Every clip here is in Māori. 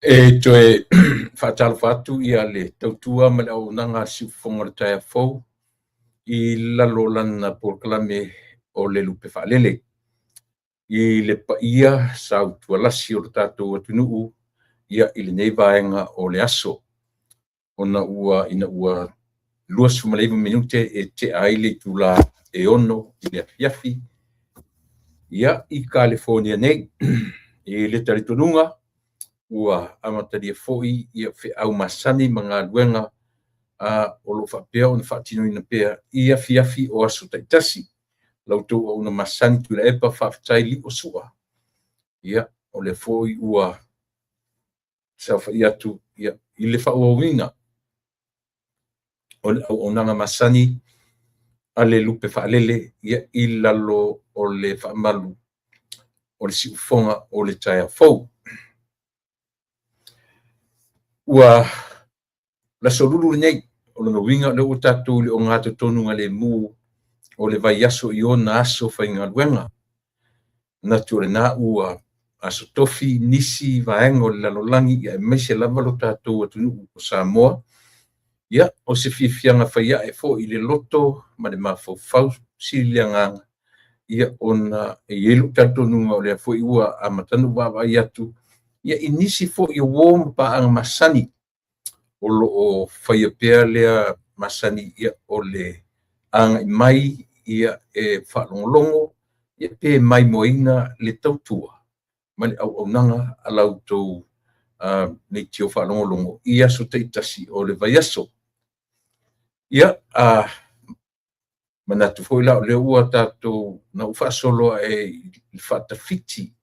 E toe whaatalo whatu ia le tautua ma le au nanga si whonga le taia fau i lalo lana porkalame o le lupe whaalele. I le pa ia sa utua lasi o le tātou atunuu ia i le nei vaenga o le aso. Ona ina ua luas fumaleiva minute e te aile tula e ono i le afiafi. Ia i California nei i le taritonunga ua amataria fo'i ia fe au masani mga luenga o lo whapea o na whaatinoina pea i afi o aso taitasi. Lautou o una masani tula epa whaafitai li o sua. Ia o le fo'i ua saufa i atu ia i le whaauawina o le au nanga masani a le lupe whaalele ia i lalo o le whaamalu o le siufonga o le taia fau. Ua la solulu nei o le winga le o tātou le o ngātou tonunga le mū o le vai aso i o na aso whainga luenga. Na ture na ua aso tofi nisi vaenga o le lalolangi ia e meise lava lo tātou atunu o Samoa. Ia o se fiafianga whaia e fo i le loto ma le mawhau silianganga. Ia ona e ielu tātonunga o le fo i ua a matanu wawa i atu. Ia i nisi fo i wōma pa ang masani o lo o whaia pēr lea masani ia o le anga i mai ia e whaalongolongo ia pē mai moina le tautua ma le au nanga a lautou nei tio whaalongolongo i aso teitasi o le vai aso. Ia manatu foi la le ua tātou na ufa solo e whaatawhiti.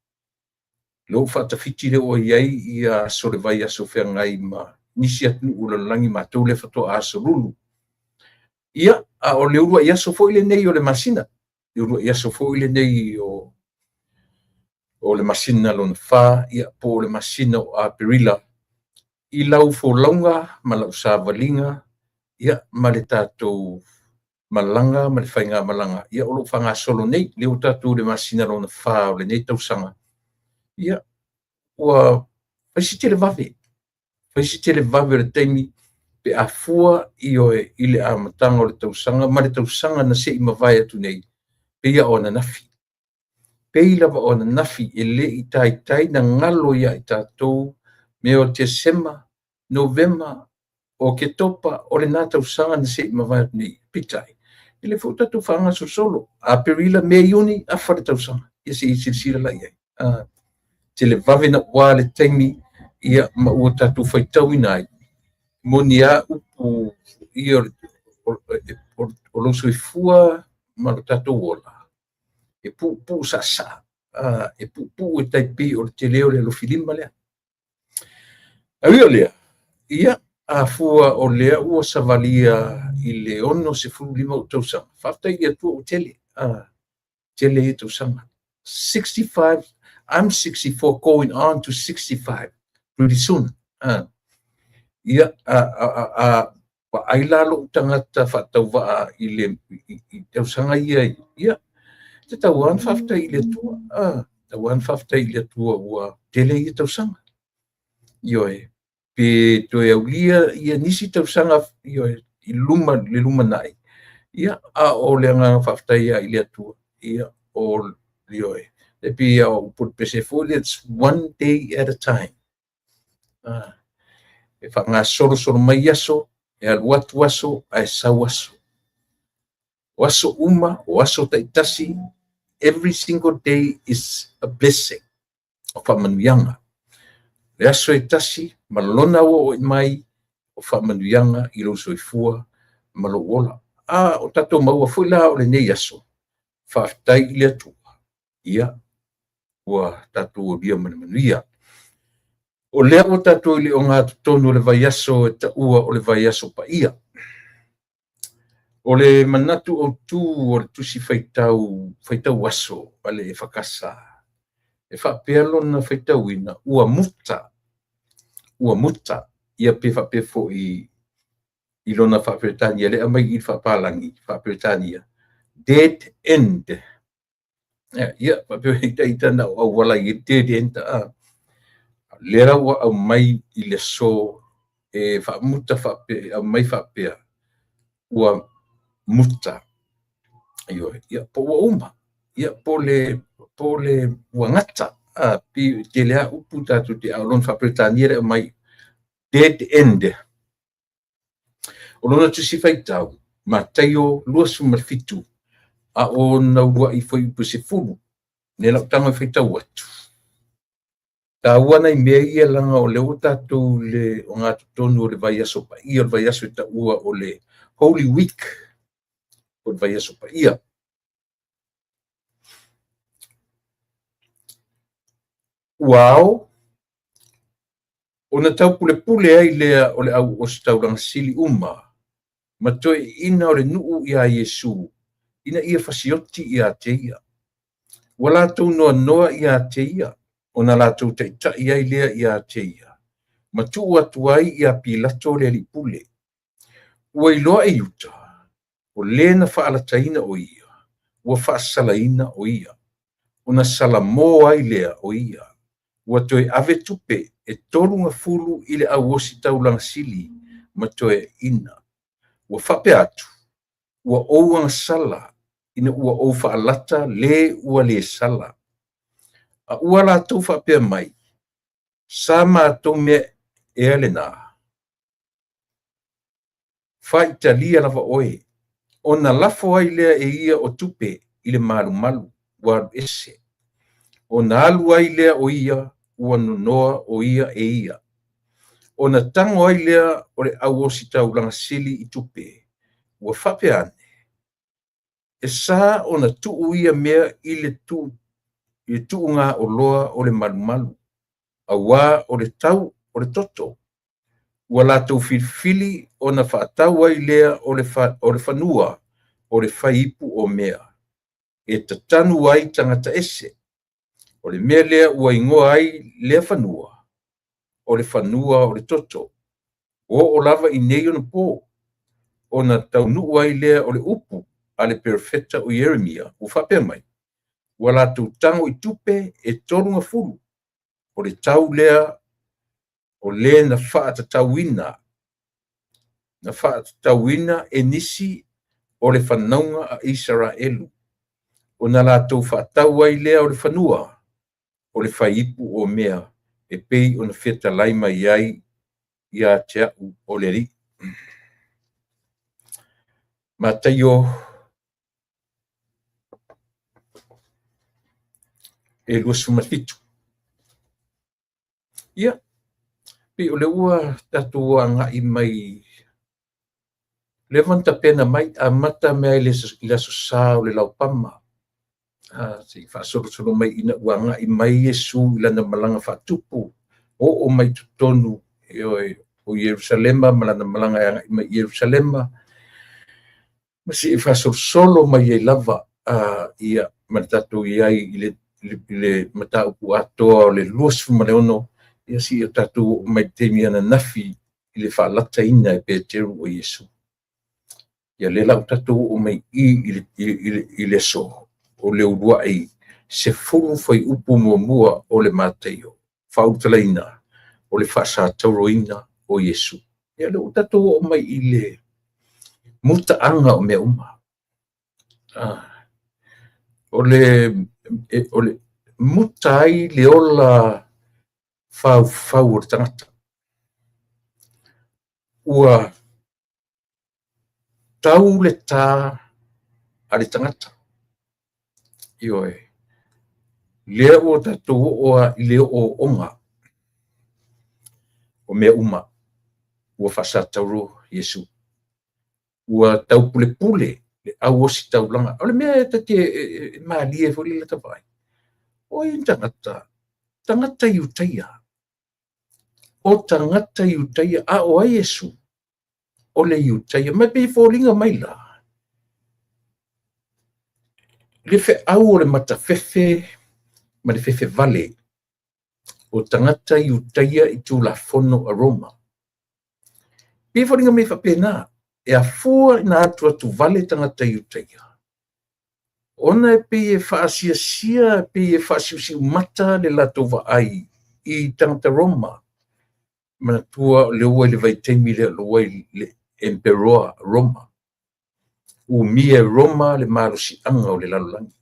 Lo whaatawhiti le o iai ia so le vai aso whea ngai ma nisi atu ula langi mātou le whato aso lulu. Ia o le urua i aso foi le nei o le masina. Le urua i aso foi le nei o le masina lona wha, ia po le masina o Aperila. I lau fo launga, ma lau sāwalinga, ia ma le tātou malanga, ma le whainga malanga. Ia o lo whanga solo nei, le o tātou le masina lona wha o le nei tausanga. Ia, ua paisi te le vave. Paisi te le vave le teimi, pe a fua i oe i le amatanga o le tausanga, ma le tausanga na se i mawai atu nei, pe ia o na nafi. Pe i lava o na nafi e le i tai na ngalo ia i tātou, me o te sema, novema, o ke topa o le nā tausanga na se i mawai atu nei, pitai. I le futa tu whanga so solo, a perila me iuni a whare tausanga, ia se i sirsira lai ai. Te le vave na wā le teimi, ia ma ua tātou whaitau i nai. Moni a upu i o loso i fua ma lo tātou ola. E pu sa sa, e pu e taipi o te leo le lo filima lea. Awia lea, ia a fua o lea ua savalia i le ono se fulu lima o tausanga. Whaftai ia tua o tele, tele i tausanga. 65, I'm 64 going on to 65 pretty soon. Ia wa ailalo tangata whatau waa i le tausanga ia te tauan whaftai i le tua, tauan whaftai i le tua ua tele i tausanga. Ioe, pe toe au ia nisi tausanga ioe, i le luma nai. Ia o le anga whaftai i le tua, ia o ioe. E pi au put pese fo, it's one day at a time. E whanga soro mai aso, e al watu aso, a sau aso. O aso uma, o aso taitasi, every single day is a blessing o whamanuianga. Le aso e tasi, malona o mai, o whamanuianga, i lo soifua, malo ola. O tato maua foi la o le nei aso. Whaftai i le atua. Ia, ua tato o lia manuia. O lea o tato i le o ngā tonu le vai aso e ta ua o le vai aso pa ia. O le manatu o tū o le tusi whaitau aso ale e whakasa. E whapelo na whaitau ina ua muta. Ua muta. Ia pe whapefo i lona whaperetania. Le amai i whapalangi. Whaperetania. Dead end. Ia whapeo i tana o wala i dead end. lera ua au mai I le so whaamuta whape, au mai whapea, ua muta. Ia po ua uma, ia po le ua ngata, pi te lea upu tatu te aulon whapretania mai dead end. O lona tusi whaitau, ma taio luasu malfitu, a o naurua I foi upu se fulu, ne lau tanga whaitau atu. Ta wana I mea ia langa o le o tātou le o ngā tonu o le vai aso pa ia, o le vai aso ta ua o le Holy Week, o le vai aso pa ia. Wow, ona tau pule pule ai lea o le au o se tauranga sili uma, ma toe ina o le nuu ia Yesu, ina ia fasioti ia te ia. Wala tau noa ia te ia, ona la tau ta ia lea ia te ia. Ma tu atu ai ia pilato le li pule. Ua iloa e yuta, o lena whaalataina o ia, ua whaasalaina o ia, ona salamo ai lea o ia. Ua toe ave tupe e torunga fulu I le au osi taulanga sili, ma toe ina. Ua whape atu, ua ouanga sala, ina ua ou whaalata le ua le sala. A ua la tau whapea mai, sa mātou mea e ale nā. Whaitalia lava oe, ona lafo ai lea e ia o tupe I le malu, ua ese. Ona alu ai lea o ia, ua nonoa o ia e ia. Ona tango ai lea o le au osi taulanga sili I tupe, ua whape ane. E sa ona tuu ia mea I le tuu ngā o loa o le malu. A wā o le tau o le toto. Ua la tau filfili ona whaatau ai lea o le whanua o le whaipu o mea. E tatanu ai tangata ese. O le mea lea ua ingoa ai lea whanua. O le whanua o le toto. O lava I nei ona pō. Ona tau nuu ai lea o le upu a le perfecta o Yeremia. U whapea mai. Ua la tau tango I tupe e torunga fulu. O le tau lea o le na whaatatauina. Na whaatatauina e nisi o le whanaunga a Israelu. O na la tau whaatau ai lea o le whanua. O le whaipu o mea e pei o na whiata laima iai ia te au o le ri. Mataio e luasu matitu. Ia, pe o le ua tatu ngai mai le vanta pena mai a mata mea le sa o le laupama. Si whaasoro mai ina ua ngai mai Yesu lana malanga whatupu o mai tutonu o Yerusalema, malana malanga e ngai mai Yerusalema. Masi e whaasoro mai e lava ia matatu iai le mata upu atoa o le luasu maleono. Ia si o tatu mai temi ana nafi I le whaalata ina e Peteru o Yesu. Ia le lau tatu o mai I le so o le urua ai se furu whai upu mua o le māteio. Whautalaina o le whaasātauroina o Yesu. Ia le tatu o mai I le muta anga o mea uma. O le muta ai le ola fau o tangata. Ua tau le tā a le tangata. Ioe. Lea o tatu oa I leo o onga. O mea uma. Ua whasatauro Yesu. Ua tau pule le au osi tau langa. O le mea te maalie foli le tawai. Oi tangata. Tangata iutaia. O tangata iutaia a o ai Yesu. O le iutaia. Mai pe fōlinga mai la. Le fe au o le matawhewhe, ma le whewhe vale. O tangata iutaia I tū la fono aroma. Pe fōlinga me whapena. E a fua na atua tu vale tangata iutaia. Ona e pe e whaasiasia, pe e whaasiusi mata le lato wa ai i tangata Roma. Manatua le ua le vaitemi le aloa le Emperor Roma. Umia Roma le malusi anga o le lalulangi.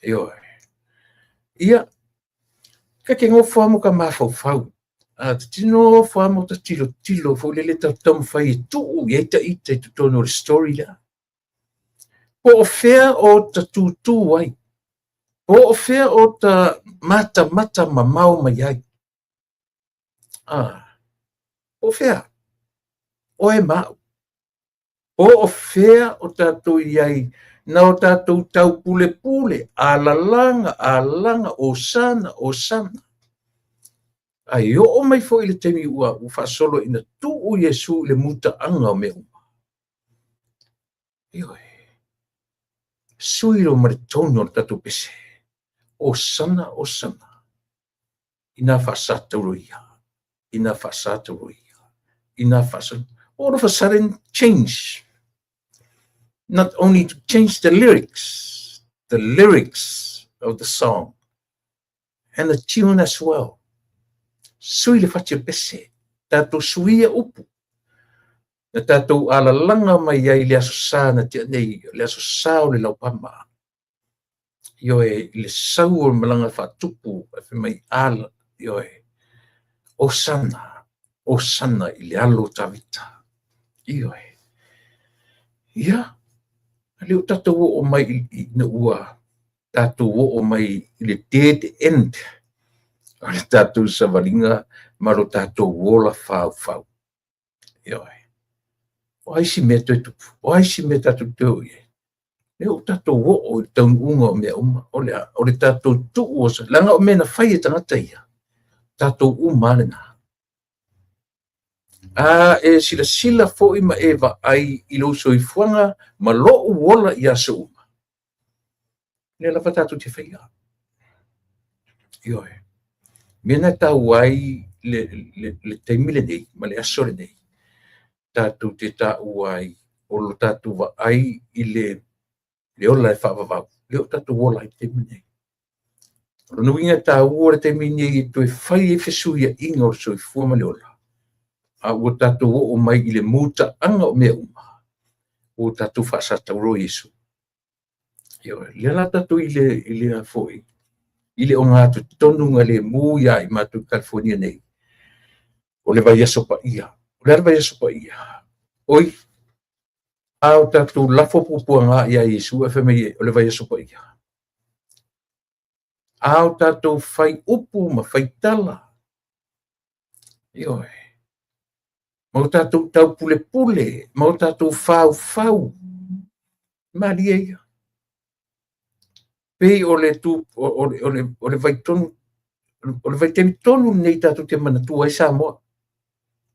Io. Ia, ka ke ngofa mo ka mafau. Tino fa mo ta tilo fo le tam fai tu ita to no story la. Po ofea o ta tu wai. Po ofea o ta mata mamau mai ai. Ofea. O e mau. Po ofea o tatou iai na o tatou tau pule alanga osana. Ai o mai foi le temi ua fa solo ina tu Yesu le muta anga o meu. Io suiro maritono tatou pese. Osana. Ina fa saturia. All of a sudden change. Not only to change the lyrics of the song and the tune as well. Sui le fatia pese, tatou suia upu. Na tatou alalanga mai ai le aso na tia nei, le aso sa o le laupama. Io le sau o malanga fatupu, e mai ala, io Osana i le alo tavita. Io ia. Leo tatou o mai I na ua, tatou o mai le dead end. O le tatou savalinga, maro tatou wola fau. Io o ai si me tupu, o ai si me tatou teu ie. Leo tatou o taununga o mea uma, o le tatou tu o sa, langa o mena fai e tangata ia. Tatou umane na. E sila fo ima eva ai ilo soifuanga ma lo wola ia se uma. Le la fatatu te whaia. Io Mena tau ai le teimile nei, ma le asore nei. Tatu te tau ai, o lo tatu wa ai I le ola e whaavavau. Leo tatu wola I teimile nei. Rono inga tau ora teimile nei to e whai e whesuia inga o soifua ma le ola. A ua tatou o mai I le muta anga o mea uma. O tatou whaasata uro Yesu. Le la tatou I le a foi. I le o ngātu tonunga le mūia I mātou California nei. O le vai aso pa ia. Oi. A o tatou lafo pupua ngā ia Yesu e whamei o le vai aso pa ia. A o tatou whai upu ma whai tala. Mau tatou tau pule, mau tatou fau. Maria ia. Pei o le vaitemi tonu nei tatou te manatua I Samoa.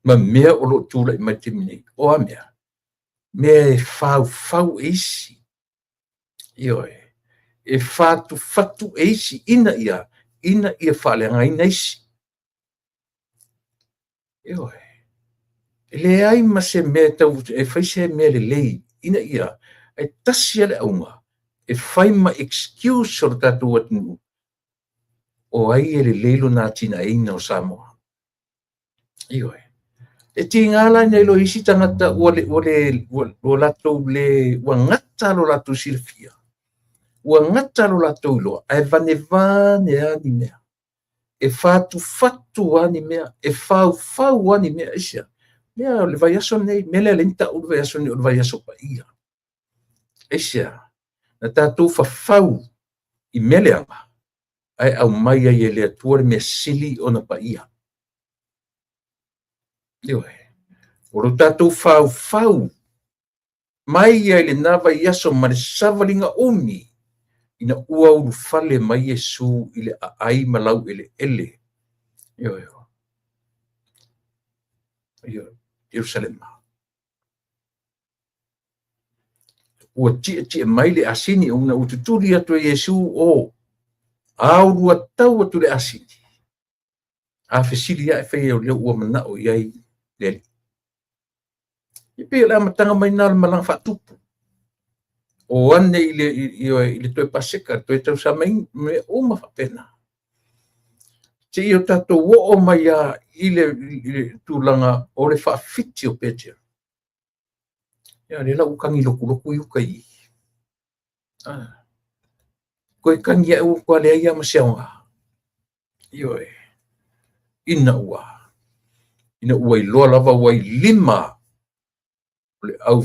Ma mea o lo tūla I maitemi nei. O a mea. Mea e fau eisi. E fatu eisi ina ia whaaleanga ina eisi. Le ai ma se mea tau e whaise mea le lei ina ia e tasi ale aunga e whai ma excuse o tatou atinu o ai e le leilo nā tina eina o Samoa. E ti ngala nei lo isi tangata o latou le ua ngata lo latou silfia. Ua ngata lo latou iloa e vane ani mea. E fatu ani mea. E fau ani mea isia. Mea le vai aso nei, mele lenta o le vai aso nei, o le vai aso pa ia. Esia, na tātou fau I mele anga, ai au mai ai e le atua le mea sili o na pa ia. O lo tātou fau, mai ai le nava I aso ma le savalinga umi, ina ua uru fale mai Yesu I le ai malau ele. Jerusalem. Ua tia mai le asini o na ututuri atu Yesu o aurua tau atu le asini. A fesili ia e whai o leo ua mana o iai leli. I pia la matanga mai nal malang whatupu. O ane I le toe paseka, toe tau sa mai me uma whapena. te i o tātou o mai a i le tūlanga o le whaafiti o Peter. Ia, le lau kangi loku i uka i. Koe kangi e ukua le ia masiaunga. Ioi, ina ua i loa lava ua i 5 o le au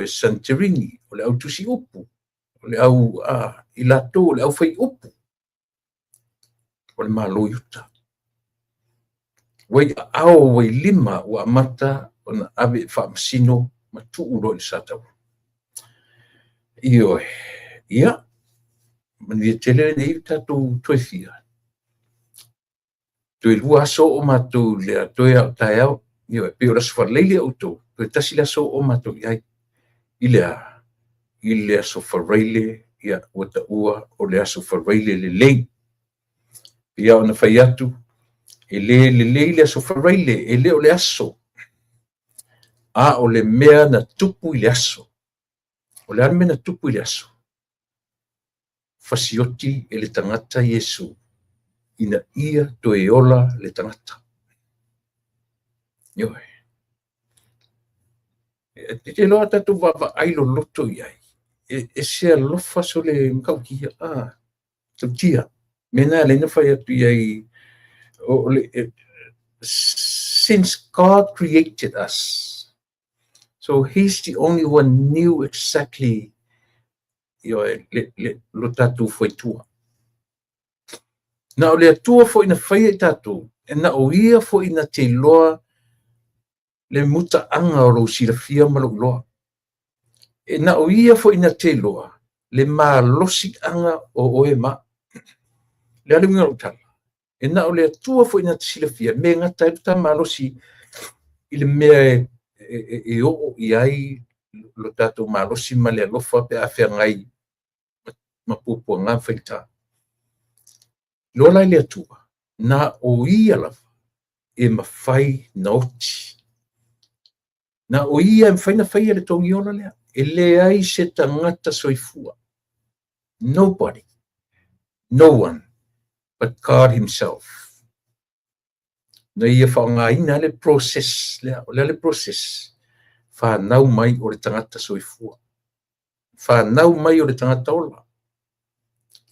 Santorini, o le au tusi upu, o le au i latou, o le au fai upu, o le malo yuta. Wai ao wai 5 ua amata o na ave whaamasino ma tuu lo le satau. Ioi, ia, mani tele nei tātou tuefia. Tue lua aso o mātou lea toe au tae au, ioi, pe o rasu whaleile au tō, tue tasi le aso o mātou iai, i le aso whareile, ia wata ua o le aso whareile le lei. Ia ona whai atu, e le lei le aso whareile, e le o le aso, a o le mea na tupu i le aso, o le ane na tupu i le aso, fasioti e le tangata Yesu, ina ia toe ola le tangata. Ioi. Te loa tatu wawa ailo loto iai. E sea lofa so le mkaukia. Tautia. Mena le na whai atu iai. Since God created us, so He's the only one knew exactly lo tatu foi tua. Na o le atua foi na whai e tatu. E na o ia foi na te loa le muta anga o lo sirafia ma lo loa. E na o ia foi na te loa le ma losi anga o oe ma. Le ale winga utala. E na o le atua foi na te sirafia me ngata e ta ma losi i le mea e o i ai lo tato ma losi ma le alofa pe a whea ngai ma pupua ngā whaita. Lola le atua na o ia lafa e mawhai na oti. Na o ia e whaina whai le tongi ola lea. E le ai se tangata soifua. Nobody, no one, but God Himself. Na ia whaongaina le process lea. O le process. Whanau mai o le tangata soifua. Whanau mai o le tangata ola.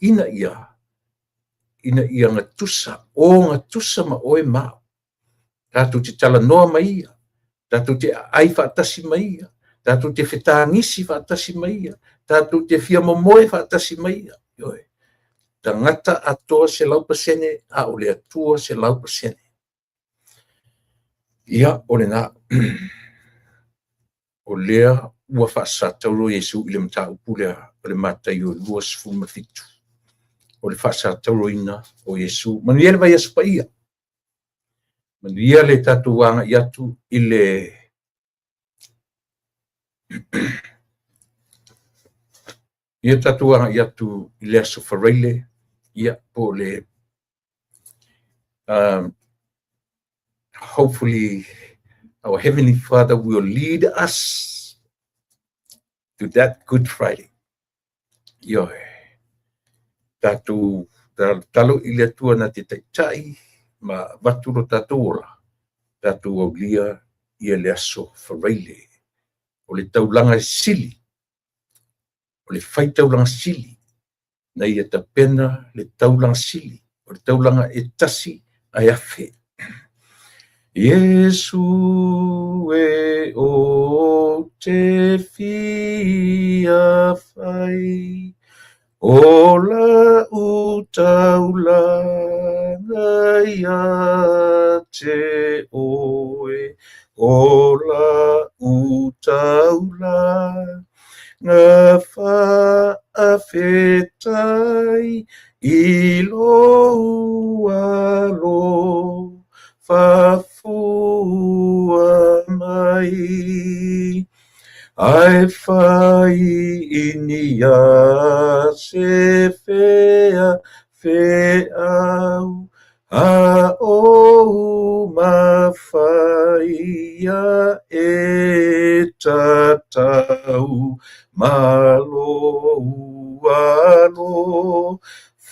Ina ia ngatusa. O ngatusa ma oe mao. Tatu te tala noa mai ia. Tatu te ai whaatasi mai ia. Tatu te whetangisi whaatasi mai ia. Tatu te fia momoe whaatasi mai ia. Ioi. Tangata atoa se laupasene, a o le atua se laupasene. Ia o le na. O lea ua whaasatau Yesu i le mta upu lea o le matai o lua sifuma fitu. O le whaasatau ina o Yesu. Manuia le vai aspa ia. Manuia le tatu wanga i atu i le ia tatu wanga i atu i le aso whareile ia po le hopefully our Heavenly Father will lead us to that Good Friday. Ioi. Tatu talo i le atua na te taitai ma waturo tatu ola. Tatu au lia ia le aso whareile. O le taulanga sili. O le whai taulanga sili. Na ia ta pena le taulanga sili. O le taulanga e tasi ai afe. Yesu e o te fia whai. O la utaulanga ia te oe. O la utaulanga whaafetai i lo alo. Fafua mai ai whai inia se whea wheau a o mawhaia e tatau malo alo.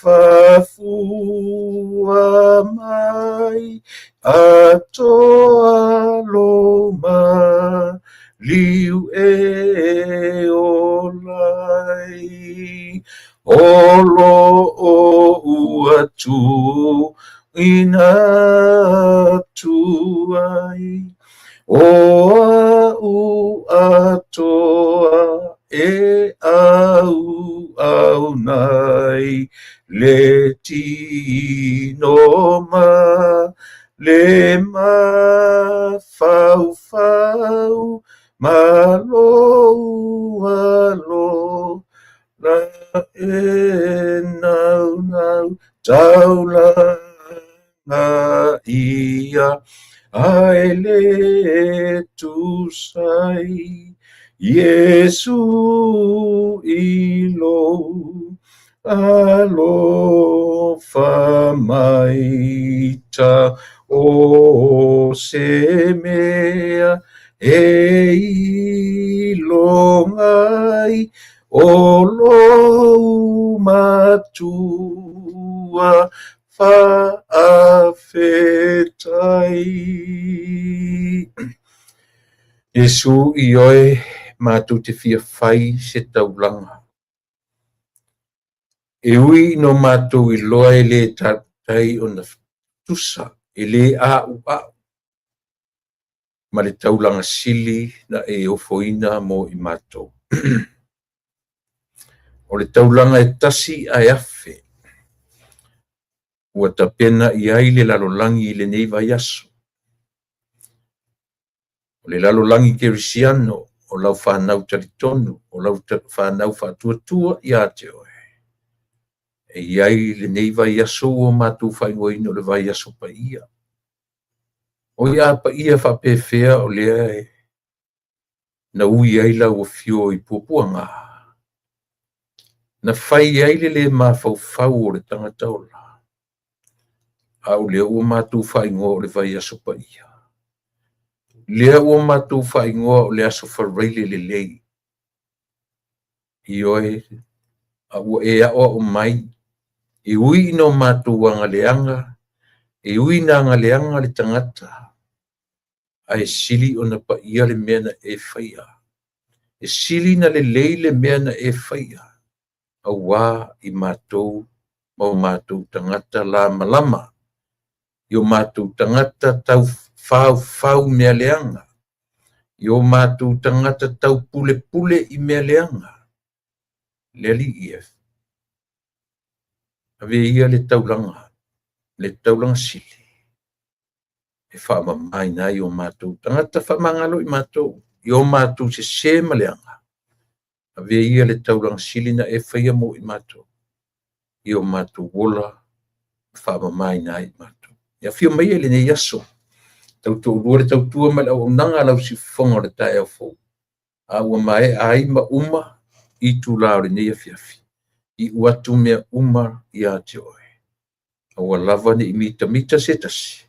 Fafua mai atoa loma liu e olai olo o uatu ina tuai o u atoa e au nai le tino ma le ma fau ma lo alo la e nau taula na ia aele tu sai Yesu ilo alo famaita o semea e ilongai o lo matua faafetai. Yesu i oe mātou te fia whai se taulanga. E ui no mātou I loa e le tātai o na tusa, e le au. Ma le taulanga sili na e ofoina mo I mātou. O le taulanga e tasi a afe. Ua ta pena I ai le lalolangi I le nei vai aso. O le lalolangi kerisiano, o lau whanau taritonu, o lau whanau whatuatua I a te oe. E iai le nei vai aso o mātou whaingoino le vai aso pa ia. O ia pa ia whapewhea o lea e na ui ai lau o fio I pupuanga. Na whai ai le mawhau o le tangata o la. Au lea o mātou whaingo o le vai aso pa ia. Lea o mātou whaingoa o le aso whareile le lei. I oe, a ua e a o mai, I ui no mātou anga leanga, I ui na anga leanga le tangata, a e sili o na pa ia le mea na e whaia. E sili na le lei le mea na e whaia. A wā I mātou, mau mātou tangata la malama. Io mātou tangata tau whau mea leanga. Io mātou tangata tau pule I mea leanga. Leli ief. Ave ia le taulanga sili. E wha mai na io mātou tangata wha mangalo I mātou. Io mātou se ma leanga. Ave ia le taulanga sili na e whaia mo I mātou. Io mātou wola wha mai na I mātou. Ia fio mai ele nei aso. Tau tō rua le tau tua mai au nanga lau si whonga le tae au fō. A ua mai ai ma uma I tū lao le nei a fiafi. I uatu mea uma I a te oe. A ua lava ne I mita se tasi.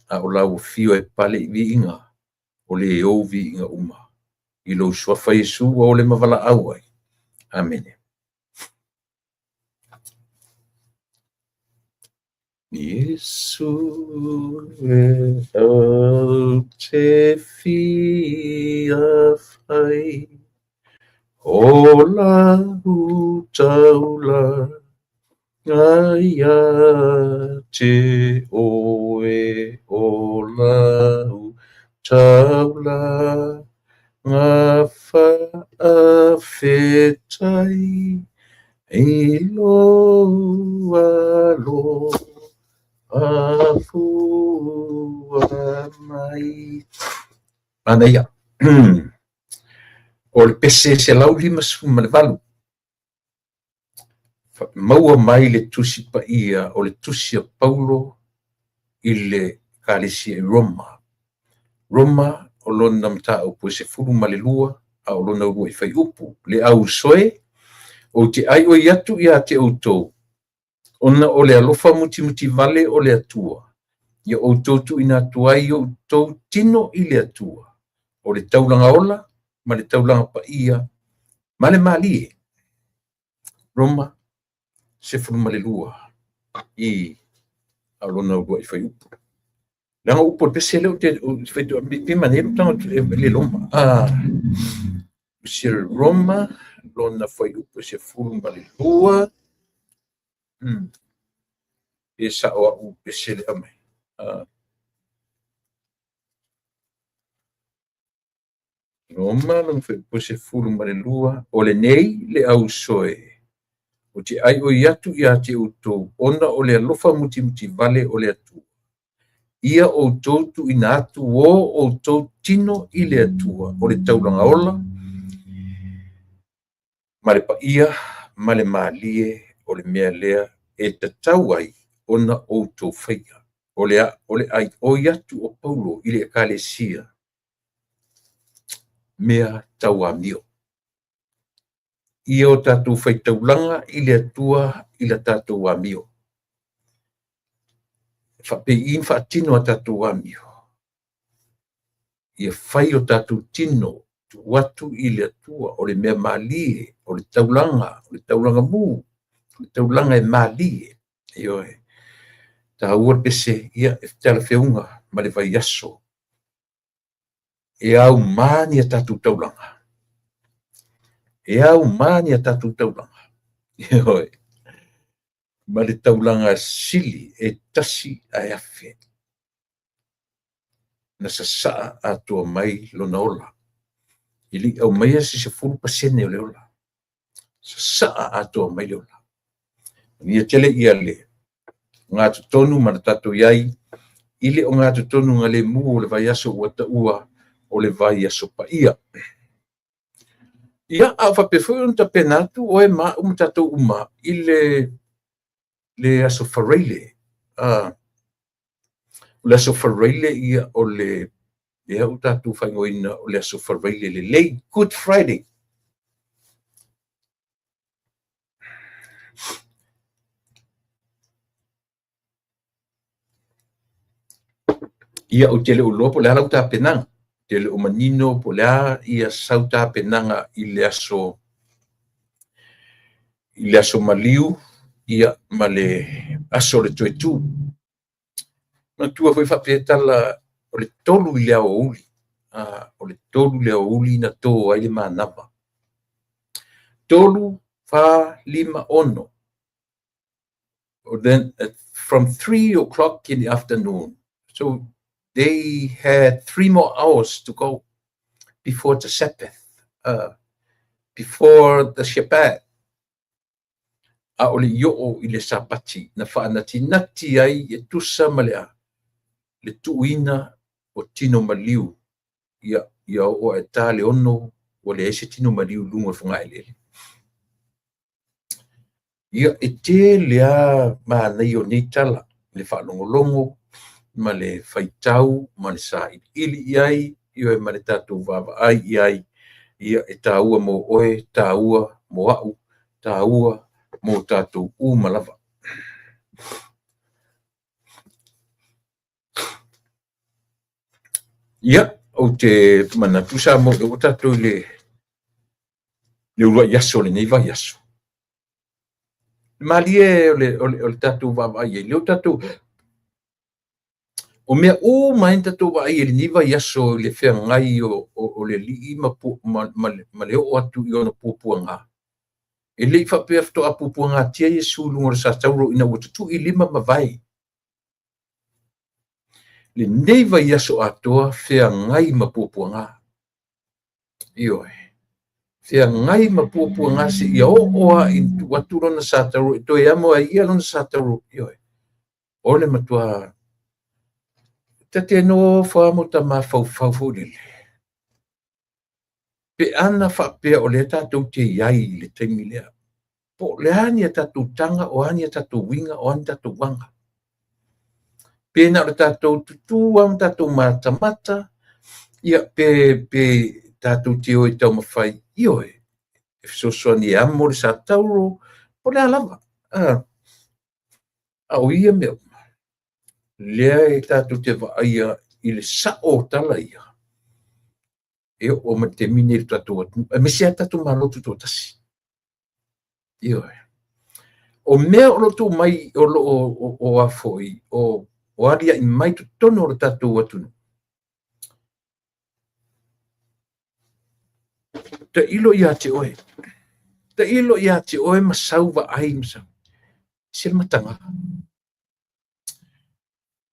A o lau fio e pale I vi inga. O le e o vi inga uma. I lo swafa Yesu o le mavala au ai. Amen. Yesu e au te fia whai, o lau taula, ai a te oe o lau taula, ngā whaawhetai, I loa lo. Afua mai. Ana ia. O le pese se lau 5 maua mai le tusi pa ia o le tusi a Paulo I le kalesi I Roma. Roma o lona mta o pue se furu malelua a o lona ua I fai upu. Le au soe o te ai o iatu ia te autou. Ona o le alofa muti vale o le atua. Ia o tautu ina tuai o tau tino I le atua. O le taulanga ola, ma le taulanga pa ia, ma le malie. Roma, se furu malelua I alona ua I whai upo. Langa upo pese leo te whaitu pe manero tanga le loma. Sir Roma, lona whai upo se fulu mali lua. E sa oa u pese le amai. Roma, lona whai upo se fulu mali lua. O le nei le au soe. O te ai o iatu ia te utou, ona o le alofa muti vale o le atu. Ia o tautu ina atu o tau tino I le atua, o le taulanga ola, ma le paia, ma le malie, o le mea lea, e tatau ai, ona o tau whaia. O le ai o iatu o Paulo, I le ekalesia, mea tau amio. Ia o tātou whaitaulanga I le atua I la tātou amio. Whapein whaatino a tātou amio. Ia whai o tātou tino, tu watu I le atua, o le mea malie, o le taulanga mū, o le taulanga e malie. Ioe, tā ua pese, ia e tala whiunga, ma le vai aso. E au mani a tātou taulanga. E au mani a tātou taulanga. Ioe, ma le taulanga sili e tasi a afe. Na sasaa atua mai lona ola. Ili au mai asi se fulu pasene o le ola. Sasaa atua mai le ola. Ia tele ia le. Ngā tutonu mana tātou iai. Ile o ngā tutonu ngā le mū o le vai aso ua taua o le vai aso pa ia. Ia a whapewhoi on ta penatu o e maa tātou uma. Ile le aso whareile. Le aso whareile ia o le ia o tātou whaingoina o le aso whareile le lei Good Friday. Ia o tele o lopo le halau tā penanga. Tele o manino po lea ia sau tā penanga I le aso maliu ia ma le aso le toetu. Na tua foi whapetala o le tolu I le au uli. O le tolu le au uli na tō ai le manapa. Tolu wha lima ono. Then from 3 o'clock in the afternoon. So they had 3 more hours to go before the Sabbath, before the Shabbat. A ole yo'o I le sapati, na whaanatinati ai e tusa malea, le tuina o tino maliu, ia o e tā le ono, o le ese tino maliu lunga whunga elele. Ia e te lea mānei o nei tala, le whanongolongo, ma le whaitau, ma le sa ili iai, ia ma le tātou vava ai iai, ia e tāua mo oe, tāua mo au, tāua mo tātou malava. Ia, o te manatusa mo o tātou le ua yaso le nei vai yaso. Malie o le tātou vava ai, le o tātou o mea o mai tātou vai le niva yaso le whea ngai o le li ma le o atu I ona pupuanga. E lei whapea fto a pupuanga tia Yesu lunga sa tauro ina o tutu I lima mawai. Le neiva yaso atoa whea ngai ma pupuanga. Ioe. Whea ngai ma pupuanga si ia oa I watu rona sa tauro. To e amo a ia rona sa tauro. Ioe. Ole matua tate no whaamo ta ma fau lele. Pe ana whapea o le tātou te iai le taimi lea. Po le ani a tātou tanga, o ani a tātou winga, o ani tātou wanga. Pena o le tātou tutu, am tātou mata, ia pe tātou te oi tau mawhai, ioe. E fisosoa ni amo le sa tauro, po le alama. A o ia mea. Lea e tātou te vaia I le sao tala ia. E o ma te mine I tātou atu. E mese a tātou malotu tō tasi. Ioe. o mea o lotu mai o afoi o aria I mai tu tono o tatu atunu. Ta ilo ia te oe. Ta ilo ia te oe masau wa ai masau. Sel matanga.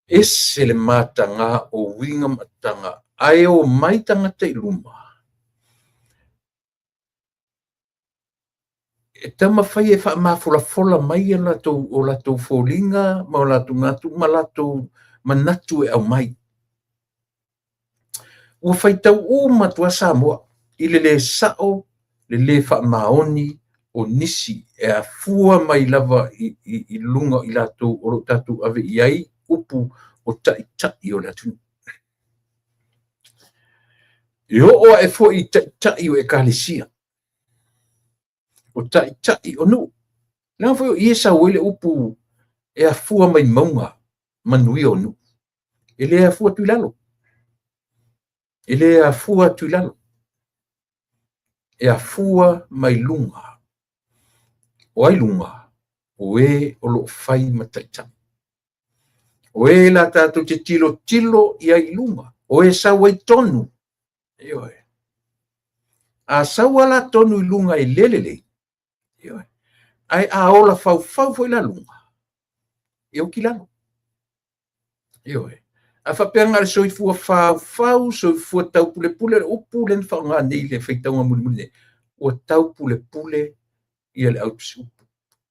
Ese le matanga o winga matanga. Ai o mai tangata I luma. E tama fai e wha mafula mai o lato folinga, ma o lato ngatu, ma lato manatu e au mai. Ua fai tau o matua Samoa, I le sao, le wha maoni, o nisi, e a fua mai lava I lunga I lato o tatu ave iai, upu o tai o latu. Yo o e fo I tai o e kalisia. O tai o nu. Nā fo I esa wele upu e a fua mai maunga manui o nu. Ele a fua tuilalo. Ele a fua tuilalo. E a fua mai lunga. O ai lunga. O e o lo fai mataita. O e la tātou te tilo I ai lunga. O e sa wai tonu. Eo e. A sa wala tonu I lunga I lelele. Eo e. Ai a ola fau foi la lunga. Eo ki lalo. Eo e. A whapeanga le soi fua fau, soi fua tau pule, o pule na whaonga nei le whaitaunga muli. O tau pule I le aupisu.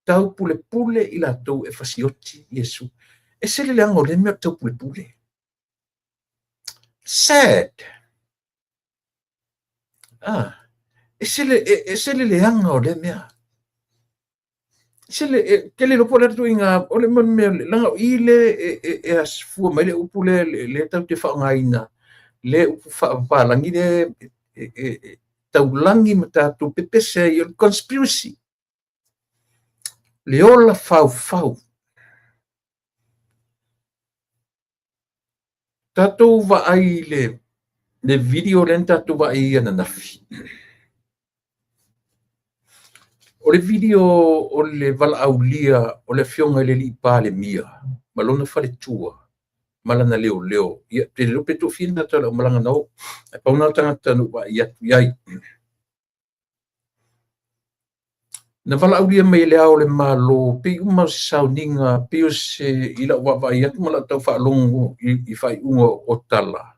Tau pule I la tau e whasioti Yesu. E sele le ango le mea tau pule. Sad. E sele le ango le mea. Sele kele lo pola tu inga ole mon me langa ile e as fu mai le upule le tau te whaonga ina. Le upu whaapalangi le tau langi mata tu pepese I conspiracy. Le ola fau. Tatou wa ai le video len tatou wa ai ana nafi. O le video o le vala aulia o le fionga le li pa le mia. Malona fale tua. Malana leo. Ia te lope to fina tala o malanga nao. E pauna tangata no wa iai. Na vala aulia mai le ao le malo, pe uma sauninga, pe o se ila wa iatu mala tau whaalongo I whai unga o tala.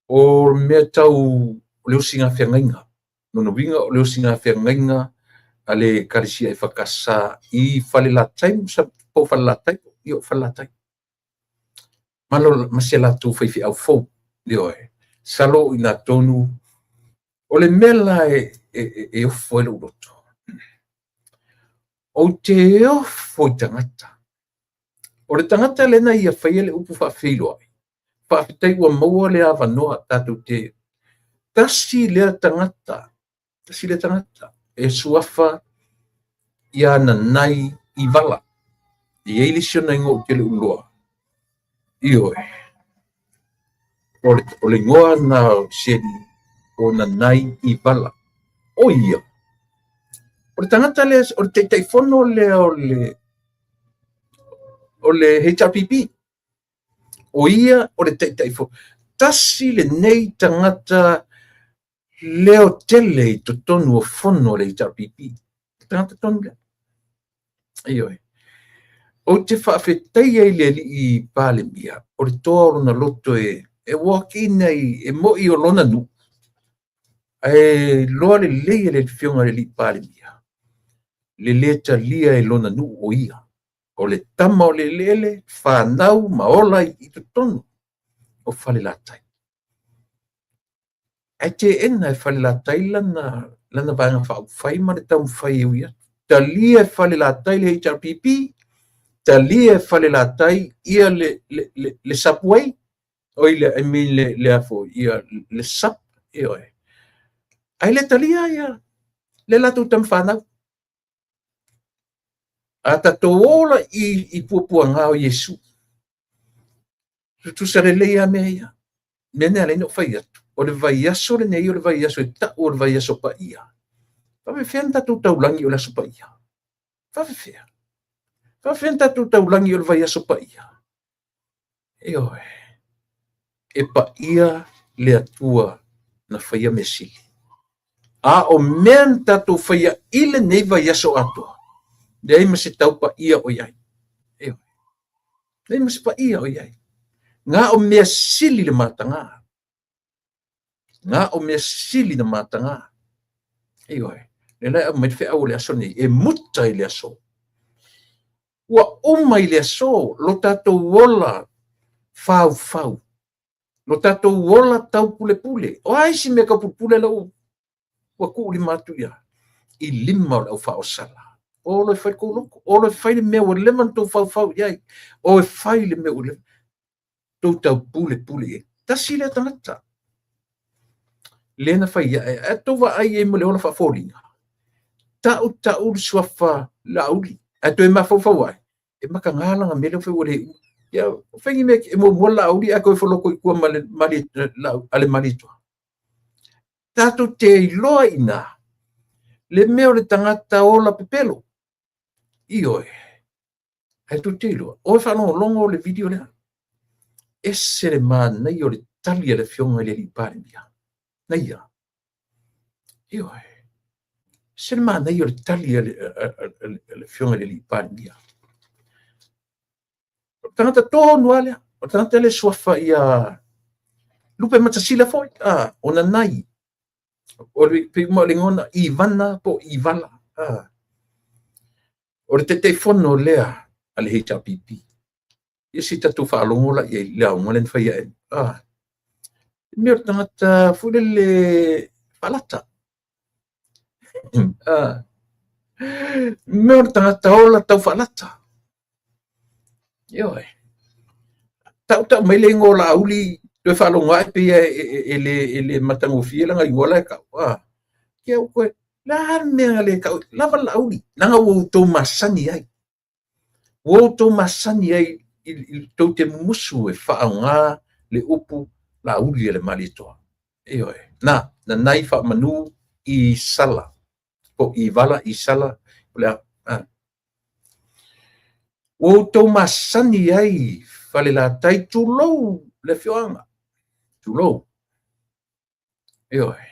O mea tau leo singa whiangainga. Nono winga o leo singa whiangainga ale karisia I whakasa I whale latai, sa po whale latai, I o whale latai. Malo masia latu whaifi au fau, leo e. Salo I nga tonu, o le mela e ofo ele uroto. O te ofo I tangata. O le tangata lena ia whai ele upu whawhilo ai. Whawhitai ua maua le awa noa tātou te. Tasi lea tangata. E suafa I ana nai I vala. I eilisio na ingo te le uloa. Io e. O le ngoa na seri o na nai I vala. O ia. O le tangata le, o le teitaifono o le HRPP. O ia o le teitaifono. Tasi le nei tangata leo tele I totonu o fono le HRPP. Tangata tonu le. Io e. O te whaafetai ai le I pāle mia. O le toa o na loto e wakina e moi o lona nu. E loa le leia le fionga le pāle mia. Le leta lia e lona nu o ia. O le tama o le lele, whanau maola I totonu o whale latai. Ai te ena e whale latai lana vanga whai ma le tau whai e uia. Ta lia e whale latai le HRPP, ta lia e whale latai ia le sapuai, o I le afo, ia le sap, e oe. Ai le talia ia, le latu tam whanau. A tato ola I puapua ngao Yesu. Tu sare leia mea ia. Mene ale no whai atu. O le vai aso le nei o le vai aso e ta o le vai aso pa ia. Whawe whea tatu taulangi o le aso pa ia. Whawe whea. Whawhenta tu taulangi o le vai aso pa ia. E oe. E pa ia le atua na whaia me sili. A o mea tatu whaia ile nei vai aso atua. Nei ma se tau pa ia o iai. E oe. Nei ma se pa ia o iai. Ngā o mea sili le matanga. Ngā o mea sili le matanga. E oe. Le lai au mai te au le aso nei. E muta i le aso. Ua uma i le aso. Lo tatou wola fau. Lo tatou wola tau pule. O aisi mea ka pule lau. Ua ku li matu ia. I lima o lau whao sala. O lo fai koloko. O lo fai le mea o leman tau fau iai. O fai le mea o leman. Tau pule e. Tasi le tangata. Lena fai ia. E tova ai e mo le ola wha fōlinga. Tau suafa lauli. E toi mawhau ai. E maka ngalanga mele whai o le. Ia, whaingi mea e mo lauli a koe whaloko i kua ale malitua. Tatu te iloa ina. Le mea o le tangata ola pepelo. Ioe. E tu te iloa. O whanau longo le video lea. Ese le nei o le tali le fionga le li pare mia. Naia. Ioe. Ese le nei o le tali le fionga le li pare mia. O tangata tonu alea. O tangata le suafa ia lupe matasila foi. O na nai. O le pima le ngona Ivana po Ivala. O le te fono lea ale HRPP. Isi tatu whaalongo la i lea ngalen whaia e. Mea tangata fule le whalata. Mea tangata ola tau whalata. Ioe. Tau mai le ngola auli te whalonga e pia ele matangofia langa i ngola e kau. Kia u koe, la mea le kau, lava lauli. Nanga wau tau masani ai. Wau tau masani ai i tau te musu e whaanga le upu la uli le malitoa. Eoe. Na nai wha manu i sala. Po i vala i sala. Wau tau masani ai whale la tai tulou le whioanga. Tulou. Eoe.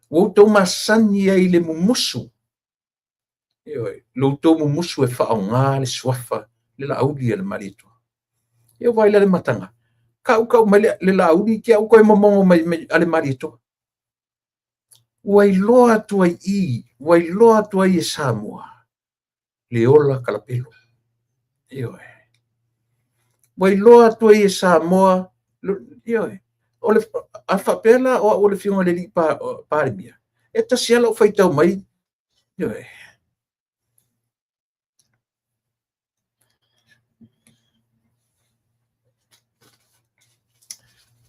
Wau tau masani ai le mumusu. Eoe. Lo tau mumusu e whaanga le swafa. Le la auli le malitoa. Eo vai le matanga. Kau mai le la auli kia au koe momongo mai ale malitoa. Wai loa tuai i. Wai loa tuai e Samoa. Le ola kalapelo. Ioe. Wai loa tuai e Samoa. Ioe. O le awhapela o le whiunga le li pārimia. E tasiala o whaitau mai. Ioe.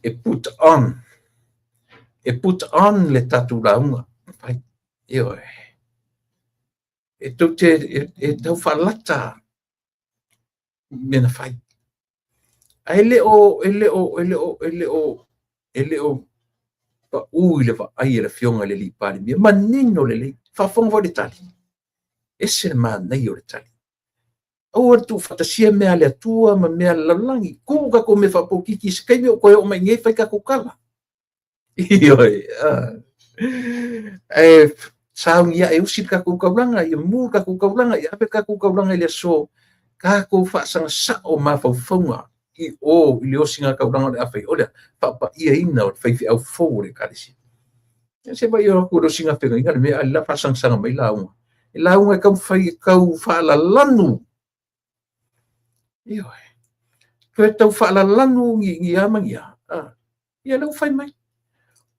E put on le tatu launga. Ioe. E tau e tau whalata. Mena whai. Ele o pa ui le va ai le fionga le li pari mia manino le whafonga wa le tali. Ese le maa nei o le tali. Au tu fatasia mea le atua ma mea lalangi. Kuka ko me whapokiki se kaimi o koe o mai ngei whai ka kukala. Ioi. Saungia e usit ka kukaulanga, i mu ka kukaulanga, i ape ka kukaulanga le so. Ka ko whaasanga sa o mawhauwhaunga. I le osinga kaulanga le awhai. Olea, papa ia ina o whaifi au fau le karisi. Se mai o kuro singa penga inga le mea la whaasanga sanga mai launga. E launga kau whai kau whaala lanu. Ioi. Koe tau whaala lanu ngi amangia. Ia lau whai mai.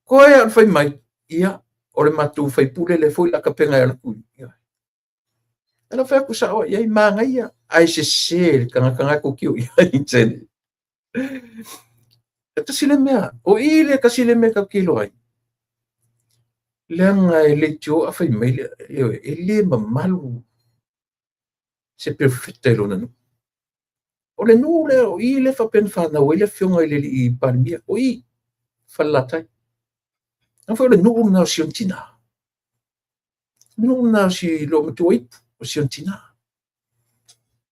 Koe al whai mai. Ia. O le matu whai pule le fui la ka penga e la kui. Ioi. Ela whai aku sa o. Iai maanga ia. Ai se kanga ko kiu. Iai tene. Eta sile mea. O ile ka sile mea ka kilo ai. Leanga e le tio a whai mai. E le mamalu. Se perfecta e lona nu. O le nu le o i le whapen whana o i le whiunga i le i parimia o i whalatai. Nā whai o le nu na o siontina. Nu na o si lo matu o ipu o siontina.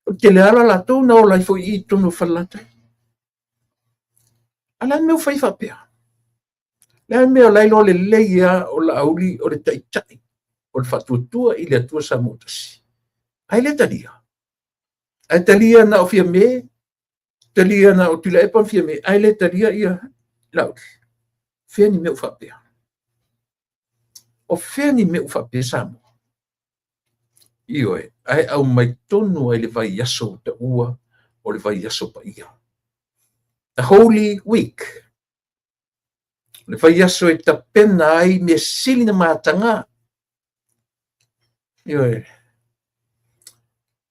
O te le ala latou na o lai foi I tonu whalata. Ala mea whai whapea. Lea mea lai lo le leia o la auli o le taitai. O le whatuatua I le atua sa motasi. Ai le talia. Ai talia na o fia me. Talia na o tila epan fia me. Ai le talia ia lauli. Fea ni mea whapea. O fea ni mea whapea samo. Ioe, ai au mai tonu ai le vai yaso ta ua o le vai yaso pa ia. The Holy Week. Le vai yaso e ta pena ai me sili na mātanga. Ioe.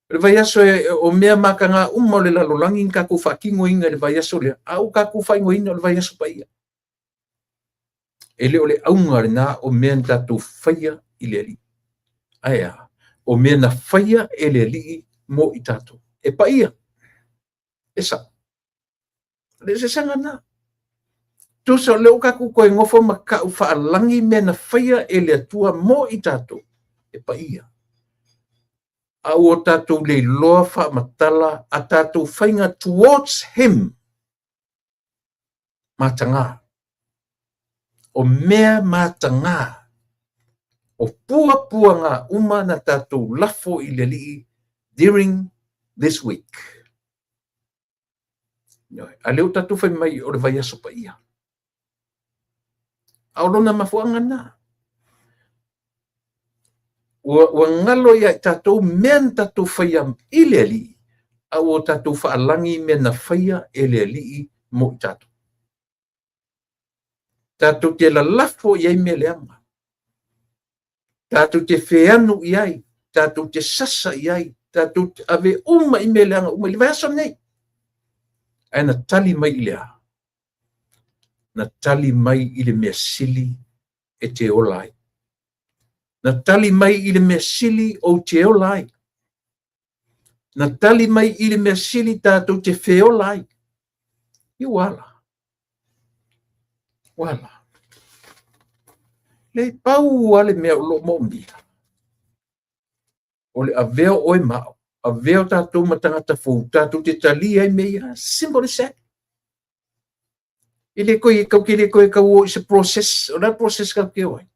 Le vai yaso e o mea makanga o le lalolangi kaku whakingo inga le vai yaso le au kaku whaingo inga le vai yaso pa ia. E le o le aunga le na o mea tatu whaia I le ali. Aia. O mea na whaia e le li mo I tātou. E pa ia. E sa. Le se sanga na. Tusa leo kaku koe ngofo maka u whaalangi mea na whaia e le atua mo I tātou. E pa ia. A o tātou le loa wha matala a tātou whainga towards him. Matanga. O mea matanga. O pua ngā uma na tātou lafo I le li during this week. A leo tātou whai mai o le vai aso pa ia. Aolona mafuanga na. Ua ngalo ia tātou mean tātou whaia I le li. A o tātou whaalangi me na whaia e le li mo I tātou. Tātou te la lafo iai me leanga. Tātou te wheanu iai, tātou te sasa iai, tātou te ave uma I me leanga, uma I le vaiaso nei. Ai na tali mai I lea. Na tali mai I le mea sili e te olai. Na tali mai I le mea sili o te olai. Na tali mai I le mea sili tātou te wheolai. I wala. Wala. Le pau ale mea ulo mombi. O le aveo oe mao. Aveo tātou matangata fōu. Tātou te tali ai mea. Simple as that. Ile koe kau kile koe kau o is a process. O na process kau ke oi.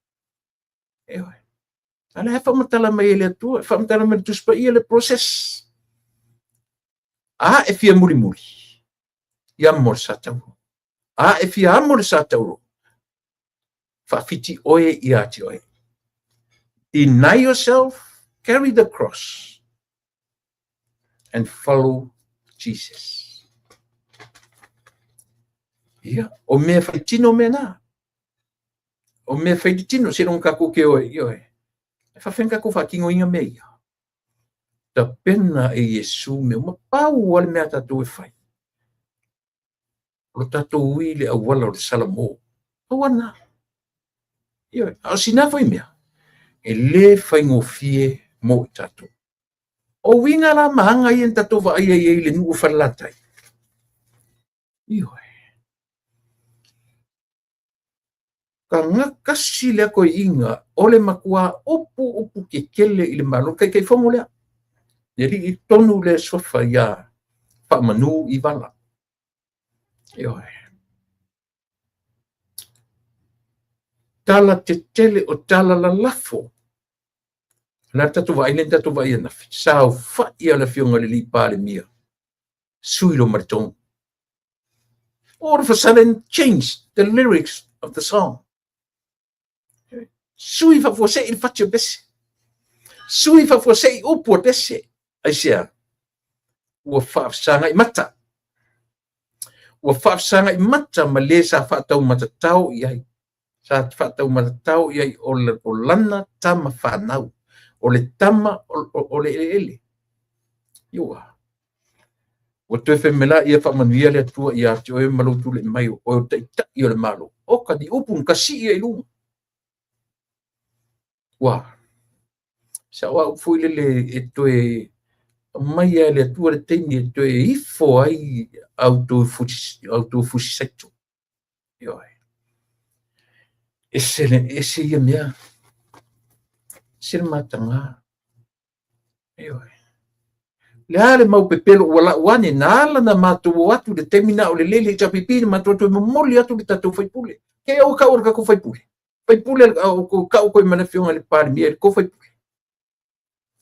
E oi. Ala he whamatala mai ele atua. Whamatala mai tuspa I ele process. A e fia muri muri. Ia mor sa tauro. A e fia amor sa tauro. Whawhiti oe I ati oe. Deny yourself, carry the cross, and follow Jesus. Ia, o mea whaitino mea nā. O mea whaitino, se rong kako ke oe, i oe. E whawhenka ko whakingo inga mea ia. Ta pena e Yesu me uma pau ale mea tātou e whai. O tātou uile a wala o le salamo. Awana. Ia, a sina foi mea. E le whaingo fie mo I tātou. O winga la mahanga I en tātou wa ai ai le nuku whalatai. Ia. Ka ngakasi lea koe inga, o le makua opu ke kele I le malo, kai whango lea. Neri I tonu le sofa ia whamanu I wala. Ia. Tala te tele o tala la lafo. Na tatu wa ilen tatu wa iena. Sao fa ia la fionga le li pale mia. Sui lo marton. All of a sudden changed the lyrics of the song. Sui fa fo sei il faccio besse. Sui fa fo sei upo desse. Ai sia. Ua fa sanga I mata. Ua fa sanga I mata ma le sa fa tau mata tau iai. Sa whatau matatau iai o lana tama whanau. O le tama o le ele. Iua. O te whemela ia whamanuia le atua ia te oe malutu le mai o te ita i o le malo. O ka di upun ka si ia ilunga. Wa. Sa wa ufui le e toe mai ia le atua le teini e toe ifo ai auto fusi secto. Ioi. Ese ia mea. Sir matanga. Ioi. le ale mau pepelo wala wane nala na matou atu le temina o le lele tapipini matou to momoli atu le tatou faipule ke o ka orga ko faipule o ka o ko mana fionga le pali mi ko faipule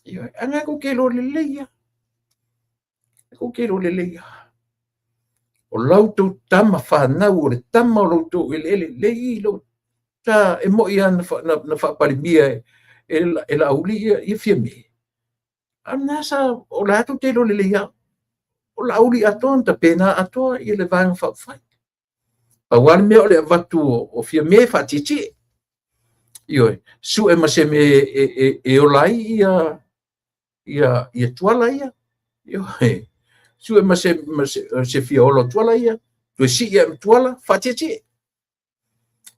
yo anga ko ke lo le leia ko ke lo le leia o lautou tama whanau o le tama o lautou ele lei lo ta e mo ia na whapari mia e la auli ia fia me ana sa o la atu te lo le leia o la auli aton ta pena atoa i le vanga whawhai pa wale mea o le avatu o fia me whatiti ioi su e mase me e olai ia tuala ia ioi su e mase fia olo tuala ia tu si ia tuala whatiti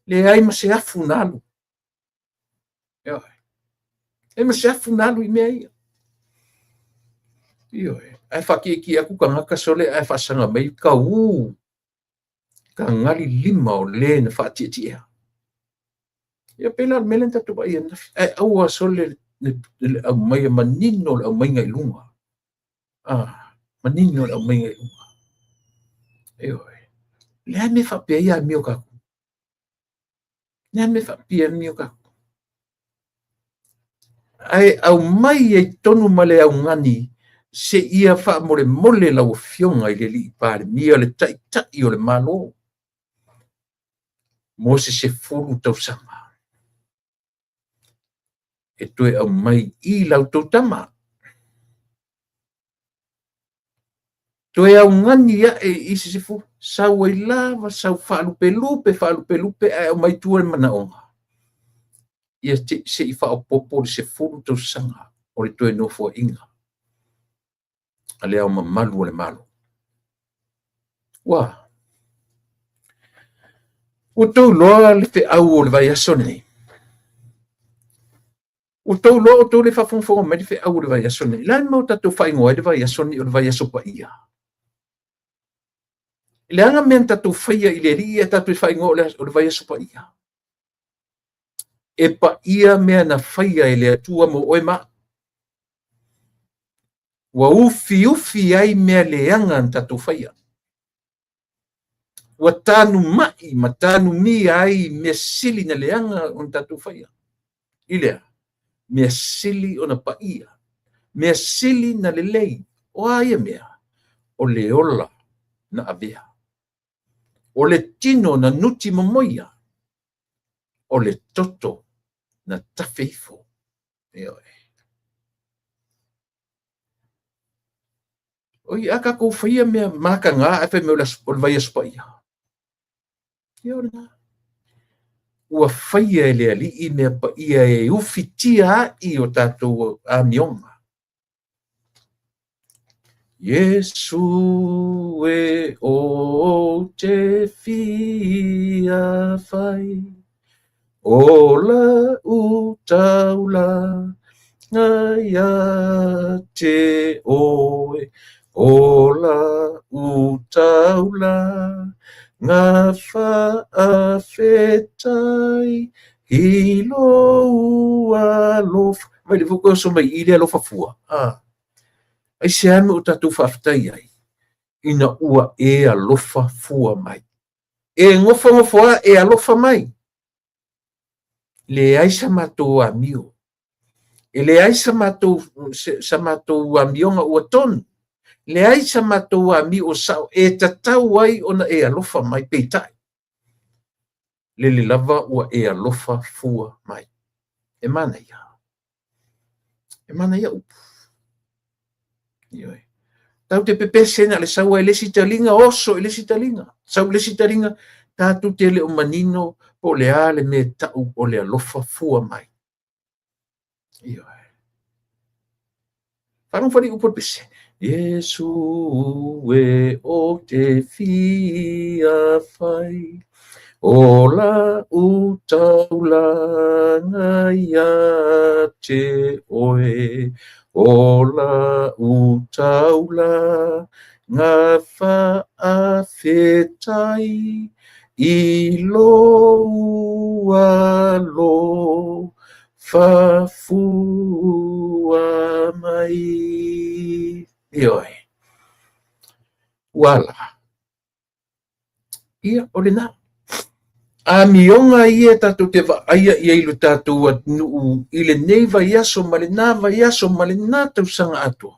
le ai mase afu nalu ioi e mase afu nalu i mea ia ioi ai whakiki aku ka ngaka sole ai whasanga mai ka ka ngali lima o le na whatiti ia ia pela melen tatu ba ia ai aua sole le au mai manino le au mai ngai lunga manino le au mai ngai lunga ioi le ai me whapea ia mio kaku le ai me whapea mio kaku ai au mai e tonu male au ngani se ia wha mole lau fionga i le li pare mia le tai o le malo mo se fulu tau sanga e toe au mai i lau tau tama toe au ngani ia e isi se fulu sau ai lava sau whaalupe ai au mai tua mana onga ia se i wha popo se fulu tau sanga o le toe no fua inga ale au mamalu o le malo wa o tau loa le te au o le vai aso nei o tau loa o tau le whafonfonga mai le te au o le vai aso nei lai mau tatou whaingoa le vai aso nei o le vai aso pa ia le anga mea tatou whaia i le ria tatou whaingoa o le vai aso pa ia e pa ia mea na whaia i le atua mo oe ma wa ufi ai mea le anga tatou whaia wa tanu mai ma tanu mi ai mea sili na leanga on tatu whaia. Ilea, mea sili o na paia, mea sili na lelei, o aia mea, o le ola na avea, o le tino na nuti mamoia, o le toto na tawhifo. O i aka kou whaia mea maka ngā awhi mea o le vai aspaia. Ua whaia e le ali i mea pa ia e uwhitia i o tātou a mionga. Yesu e o te fia whai, o la utaula ngai a te oe, o la utaula ngā whaawhetai i lo ua lofa. Mai le fuko so mai i le alofa fua. Ai se ame o tatu whaafetai ai. Ina ua e alofa fua mai. E ngofa e alofa mai. Le ai sa matou a mio. E le ai sa matou a mionga ua tonu. Le ai sa matou a mi o sao e tatau ai ona e alofa mai peitai. Le lava ua e alofa fua mai. E mana ia. E mana ia upu. Ioi. Tau te pepe sena le saua e lesi talinga oso e lesi talinga. Sau lesi talinga tatu te le o manino po le ale me tau o le alofa fua mai. Ioi. Whanong whani upo pese. Yesu e o te fia whai, o la utaula ngai a te oe, o la utaula ngā whaawhetai i lo ua lo whafua mai. Ioi. Wala. Ia, o le nā. A mionga ia tātou te aia ia ilu tātou at nuu i le nei vai aso ma le nā vai aso ma le nā tausanga atua.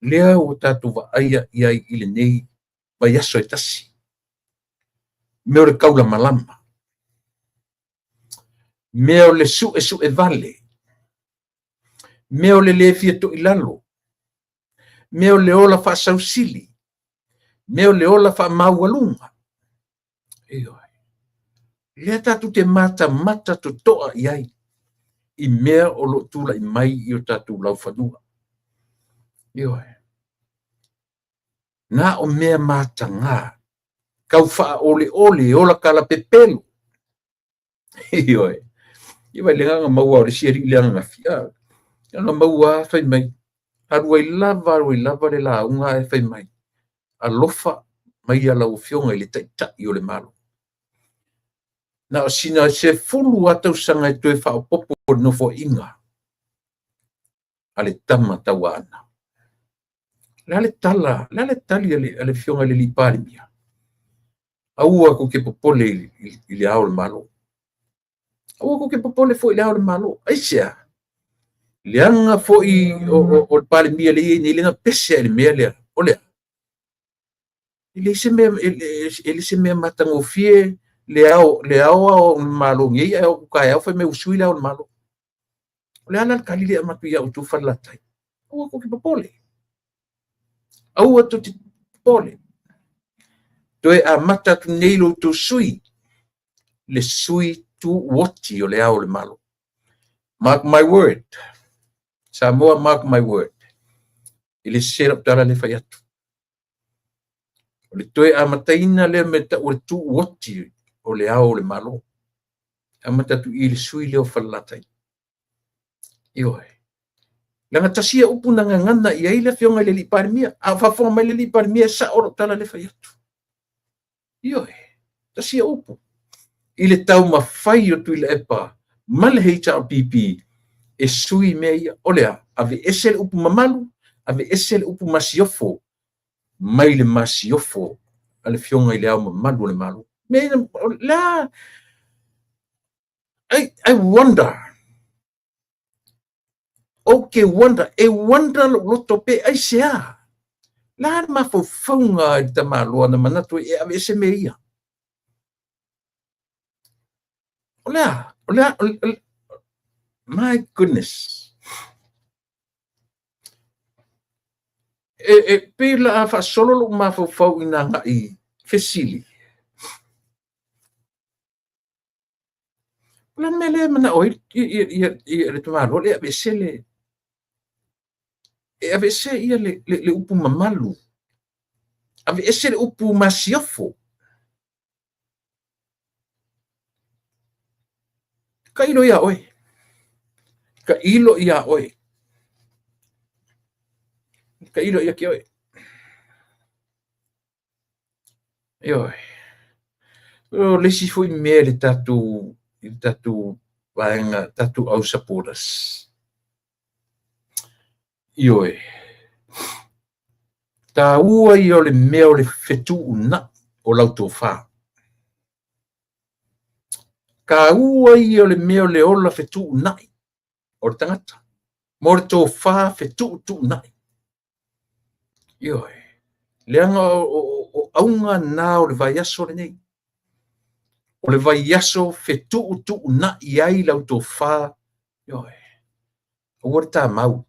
Lea o tātou aia ia i le nei vai aso e tasi. Me o le kaula malama. Me o le su e vale. Me o le fia to i lalo. Me o le ola fa sausili. Me o le ola fa maualunga. Ioi. Lea tātou te mata to toa iai. I mea o lo tula i mai i o tātou lau whanua. Ioi. Nā o mea mata ngā. Kau wha ole ola kala pepelu. Ioi. Ioi le nganga maua o le siari le anga fia. Nganga maua whai mai. Haruai lava le la unga e whai mai. Alofa mai ala o fionga i le taita i o le malo. Na o sina se fulu atau sanga e toe wha popo no fo inga. Ale tama tawa ana. Lale tali ale fionga le li pari mia. Aua ko ke popole i le ao le malo. Aua ko ke popole fo i le ao le malo. Aisea. Leanga fo i o pari mia le i ni lenga pese le mea lea. Olea. Ele se mea matango fie le ao o malo ngi e o kai au fa me usui le ao le malo. Olea ala kali le amatu ia utu fa latai. Aua ko ke popole. Aua to te popole. Toe a mata tu neilo tu sui. Le sui tu woti o le ao le malo. Mark my word. Samoa mark my word. Ele serap tara le fai atu. O le toe a mataina le meta o le tu woti o le ao le malo. A mata tu i le sui leo falatai. Ioi. Langa tasia upu na ngana i aile fionga le li parmia. A fafonga mai le li parmia sa oro tala le fai atu. Ioi. Tasia upu. I le tau mawhai o tui le epa. Male HRPP. E sui mea ia. Olea. Ave esele upu mamalu. Ave esele upu masiofo. Mai le masiofo. Ale fionga i le au mamalu le malu. Mea la. I wonder. Okay, wonder. E wonder lo tope ai sea. La ma fo faunga i tamalo na manatu e ave ese mea ia. Olea. My goodness. Pela a fa solo lo ma fo fau ina ngai fesili. La mele mana oi i le tamalo le ave sele. E ave se ia le upu mamalu. Ave ese le upu masiofo. Ka ilo ia oi. Ka ilo ia oi. Ka ilo ia ki oi. Ioi. O lesi foi mea le tatu vaenga, tatu au supporters. Ioi. Ta ua i o le mea o le fetu una o lauto wha. Ka ua i o le mea o le ola fetu unai o le tangata. Mo le tō wha fetu tu unai. Ioi. Leanga o aunga nā o le vai aso le nei. O le vai aso fetu tu unai ai lauto wha. Ioi. O le tā mau.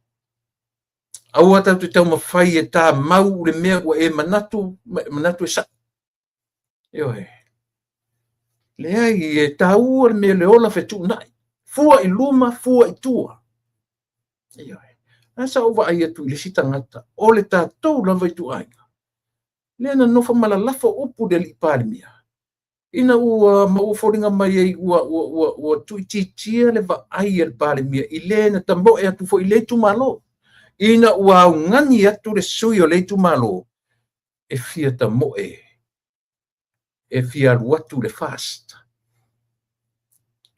Aua tatu tau mawhai e tā mau le mea ua e manatu e sa. Ioi. Lea i e tā ua le mea le ola fetu nai. Fua i luma, fua i tua. Ioi. Asa ova ai atu i le sita ngata. O le tātou lava i tu aiga. Lea na nofa malalafa upu de li pāle mea. Ina ua mauforinga mai ai ua tuititia le va ai el pāle mea. I le na tambo e atu fo i le tu malo. Ina ua ngani atu le sui o le tu malo. E fia tambo e. E fia ruatu le fast.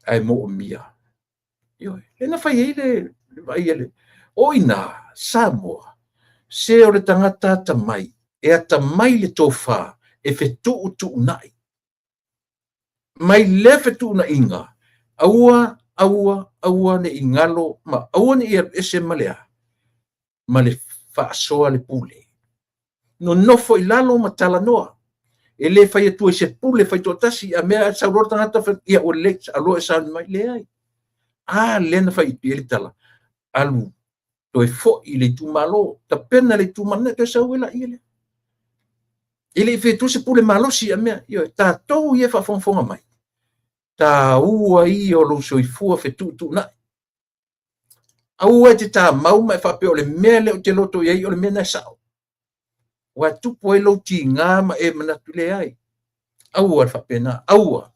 Ai mo o mia. Ioi. Le na fai ele. Vai ele. Oina, Samoa. se o le tangata tamai, e a tamai le tofa, e fetu tu nai. Mai le fetu na inga, aua ne ingalo, ma aua ne ia ese malea, ma le faasoa le pule. No nofo I lalo ma tala noa, e le fai atu e se pule fai totasi, a mea sauror tangata ia o le, alo e sa mai le ai. Lena fai I le tala, alu, to e fo I le tu malo, ta pena le tu mana ke sa wela ile. Ile fe tu se pule malo si a mea, yo ta tou ia fa fonfonga mai. Ta ua I o lo so I fua fe tu na. Aua te ta mau mai fa pe o le mea le o te loto ia I o le mea na sao. Wa tu po e lo ti ngā ma e mana tu le ai. Aua fa pena, aua.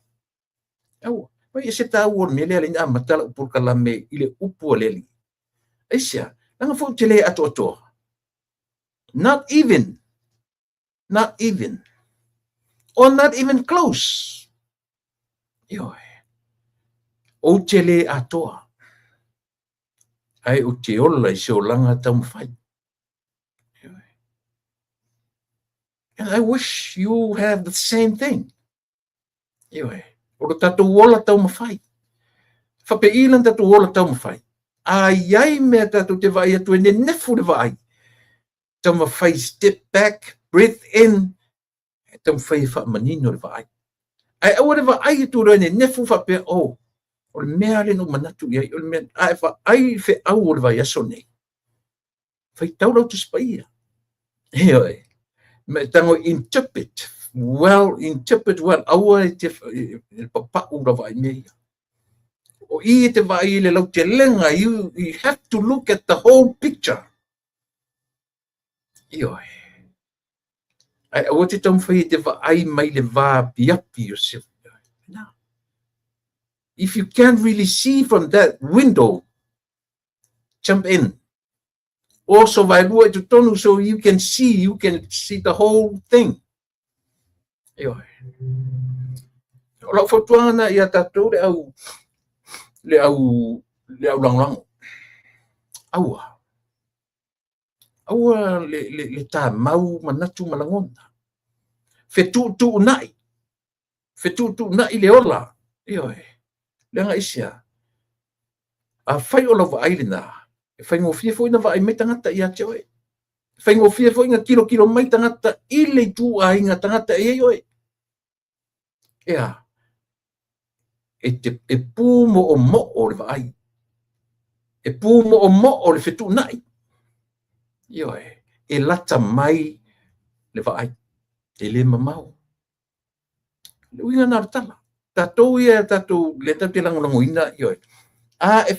Wai se ta ua me le ale matala upur kalame ile upu leli. Aisia, langa fo te le ato. Not even. Or not even close. Yo. O te le atoa. Ai o te ola I se o langa tau mawhai. And I wish you have the same thing. O tatu ola tau mawhai. Whape ilan tatu ola tau mawhai. Ai mea tatu te vai atu e ne nefu le vai. Tau mawhai step back, breathe in. Tau mawhai wha manino le vai. Ai awa le vai atu roi ne nefu whape o. O le mea le no manatu iai. O le mea ai fe au o le vai aso nei. Whai tau rau tu spaia. Me tango interpret well, aua te papa ura vai mea. O I te vai le lau te lenga, you have to look at the whole picture. Ai aua te tau whai te vai mai le vā piapi o se. If you can't really see from that window, jump in. Also, vai lua tu tonu, so you can see the whole thing. O lau whautuana I a tātou le au langlango. Aua le tā mau manatu malangona. Fetu nai le ola. Lenga isia. A whai o lau vaile nā. E whai ngofia fo ina vai mai tangata I a te oe. Whai ngofia fo inga kilo mai tangata I le tu a inga tangata e oe. E pū mo o le vai. E pū mo o le fetu nai. E lata mai le vai. E le mamau. Le uinga nā tala. Tatou ia tatou le tau te langolango ina e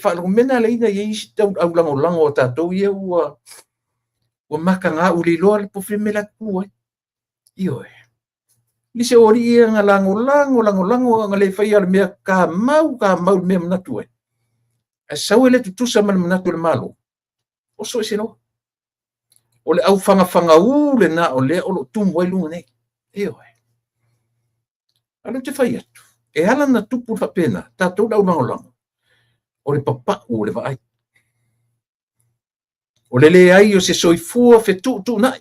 whalango mena le ina i isi tau au langolango o tatou ia ua maka ngā uli loa le pofi me la kua. Ni se ori ia ngā langolango ngā le whai ala mea ka mau le mea manatu e. E sau le tutusa mana manatu le malo. O so e se no. O le au whanga le na o le o lo tumu ai lunga nei. Alo te whai atu. E ala na tupu whapena, tātou lau langolango. O le papa o le vai. O le ai o se soifua fe tu nai.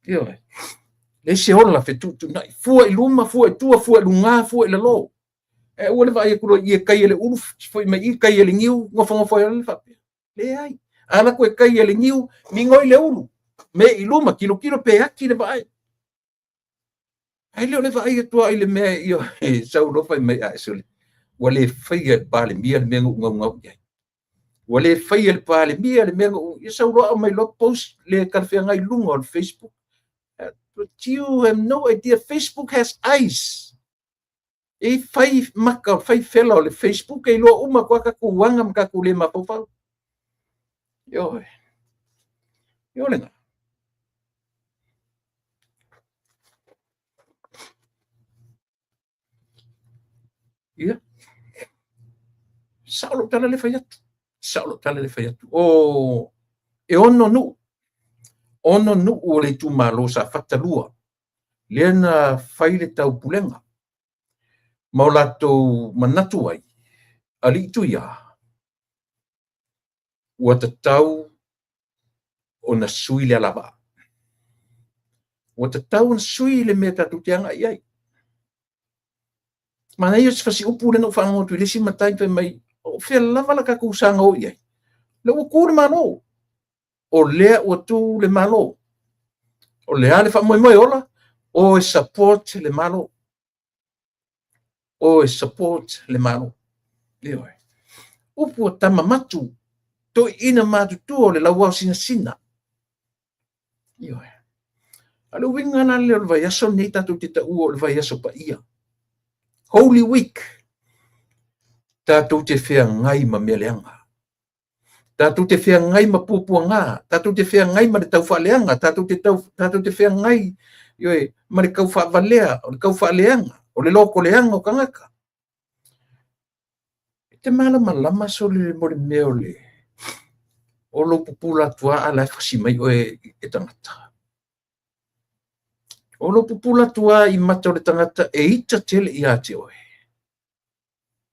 Le se ola fe tu nai. Fua I luma, fua I tua, fua I lunga, fua I lalo. E o le vai kuro I kai ele uluf, foi mai I kai ele ngiu, ngofo ele whape. Le ai. Ana koe kai ele ngiu, mingoi le ulu. Me I luma, kilo pe aki le vai. Ai leo le vai tua I le mea sau lo fai mai a sole. Wale fai pale mia le mea ngau ia. Wale fai pale mia le mea ia sau lo mai lo post le kalfea ngai lunga on Facebook. But you have no idea Facebook has eyes. E fai maka fai fela o le Facebook e lo uma kwa ka kuanga maka kule mapofau. Yo lenga. Saulo tala le fai atu. E ono nu o le tu malo sa fatalua. Lena fai le tau pulenga. Maulato manatu ai. Ali tu ia. Ua tatau ona sui le lava. Ua tatau na sui le mea tatu te anga iai. Mana ia se fasi upu lena ufa angotu ile si matai pe mai o fia lava la kaku usanga o iai. Le ua kūre malo. O lea ua tu le malo. O lea le fa moi moi ola. O e support le malo. O e support le malo. Leo e. Upu o tama matu. To ina matu tu le lau au sina sina. Leo e. Ale winga na le vai aso nei tatu te ta ua le vai aso pa ia. Holy Week. Tatu te fea ngai ma meleanga. Tatu te fea ngai ma pupua ngā. Tatu te fea ngai ma le tau whaaleanga. Tatu te fea ngai yoe, ma le kau whaavalea, o le kau whaaleanga, o le loko leanga o kangaka. Te malama so le mo le meo le. O lo pupula tua ala fasi mai o e tangata. O lo pupula tua I mata o le tangata e ita tele I ate oe.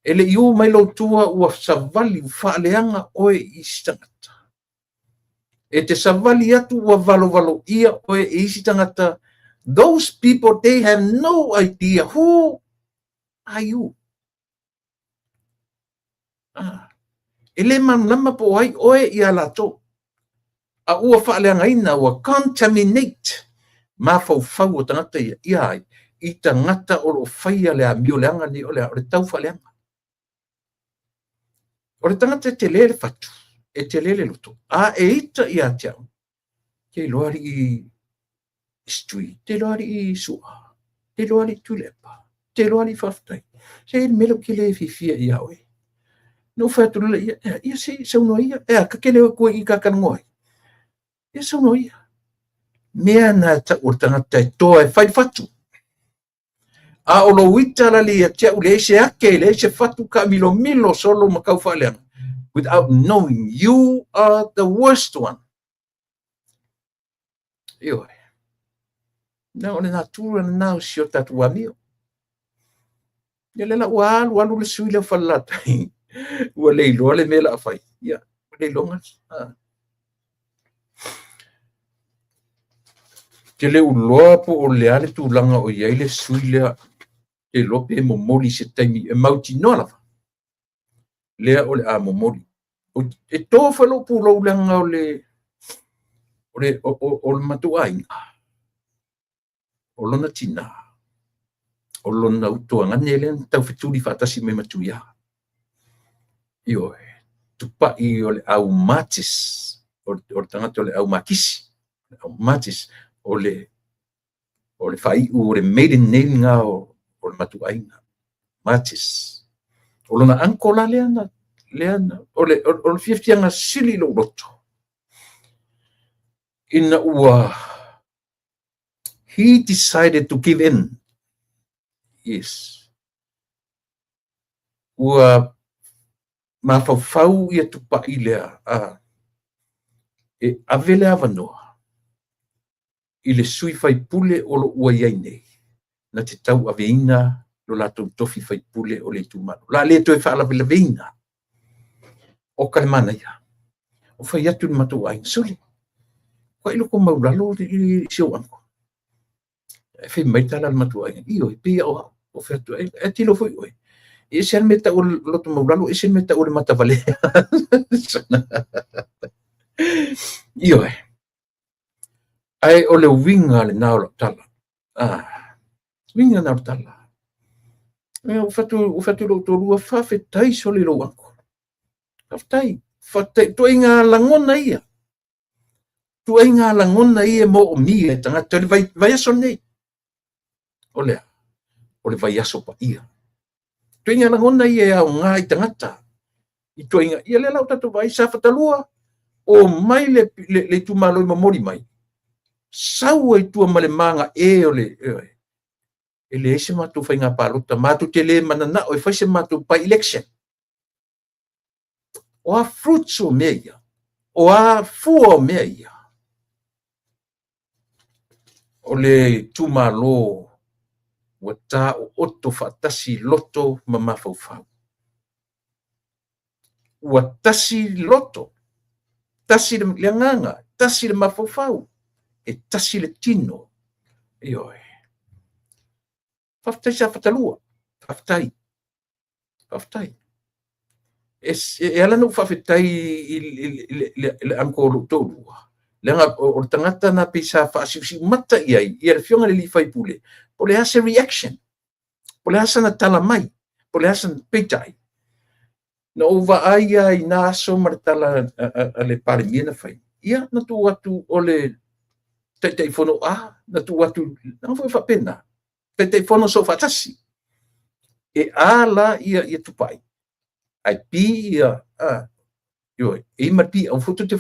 Ele iu mai lo tua ua savali whaaleanga oe I tangata. E te savali atu ua valo ia oe I tangata. Those people, they have no idea who are you. Ele manama po ai oe I alato. A ua whaaleanga ina ua contaminate. Ma fau o tangata ia ai. I tangata o lo whaia lea mioleanga ni o lea o le tau whaaleanga. O le tangata te lele fatu. E te lele loto. A e ita ia tiao. Ke loari I stui. Te loari I sua. Te loari tulepa. Te loari whaftai. Se il melo ki le fifia ia oe. No fatu le ia se sauno ia. Ea kakele o koe I kakanngoi. Ia sauno ia. Mea na ta o tangata e toa e whai fatu. A o lo wita la li tia u le se ake le se fatu ka milo solo makau whaaleanga. Without knowing you are the worst one. Io. Na o le natura na nau si o tatu amio. Ia lela walu le sui le whalata. Ua leilo le mela a whai. Ia, leilonga. Te le uloa po o le ale tūlanga o iai le sui lea te lope momoli se taimi e mauti noa lawa. Lea o le a momoli. E tō whalo pūlo ulanga o le matua inga. O lona tina. O lona utoa ngane le tau wheturi whatasi me matuia. Io e. Tupa I o le au matis. O le tangata o le au makisi. Au matis. O le whai o le maiden name ngā o le matua inga. Matis. O lona ankola leana. O le fiaftianga sili lo roto. Ina ua he decided to give in. Yes. Ua mawhawhau ia tupa I lea. E avele avanoa. I le sui whai pule o lo ua iai nei. Na te tau aveina lo lato tofi whai pule o le tumano. La le toi whaala veina. O kalemana ia. O whai atu ni matua ai. Soli. Kwa ilo ko maulalo I sio anko. E whai maitala ni matua ai. Iyo, pia o whatu. E tilo fwoi oi. E se meta o loto maulalo. E se meta o le matavale. Iyo e. Ai o le winga le nao tala. Winga nao tala. O whatu lo torua whawhetai soli lo anko. Whawhetai. Toi ngā langona ia. Toi ngā langona ia mo o mi e tangata. O le vai aso nei. O lea. O le vai aso pa ia. Toi ngā langona ia au ngā I tangata. I toi ngā. Ia le lau tatu vai sa whatalua. O mai le tumaloi mamori mai. Sau e tua male manga e o le. E le ese matu whai ngā pāluta. Matu te le manana o e whaise matu pa election. O a fruits o mea ia. O a fua o mea ia. O le tumalo. Ua tā o oto whaatasi loto ma mawhauwhau. Ua tasi loto. Tasi le nganga. tasi le mafofau, e tasi le tino. Ioe. Faftai sa fatalua. Faftai. E ala no fafetai le angkolo tolua. Lenga o tangata na pisa faasisi mata iai, ia le fionga le li fai pule. Pole asa reaction. Pole asa na tala mai. Pole asa na peitai. Na ova aia i na aso maritala ale pare miena fai. Ia na tu watu ole tei fono na tu watu na foi fa pena. Tei fono so fatasi. E ala ia tupai. Ai pi ia yo e mati au foto te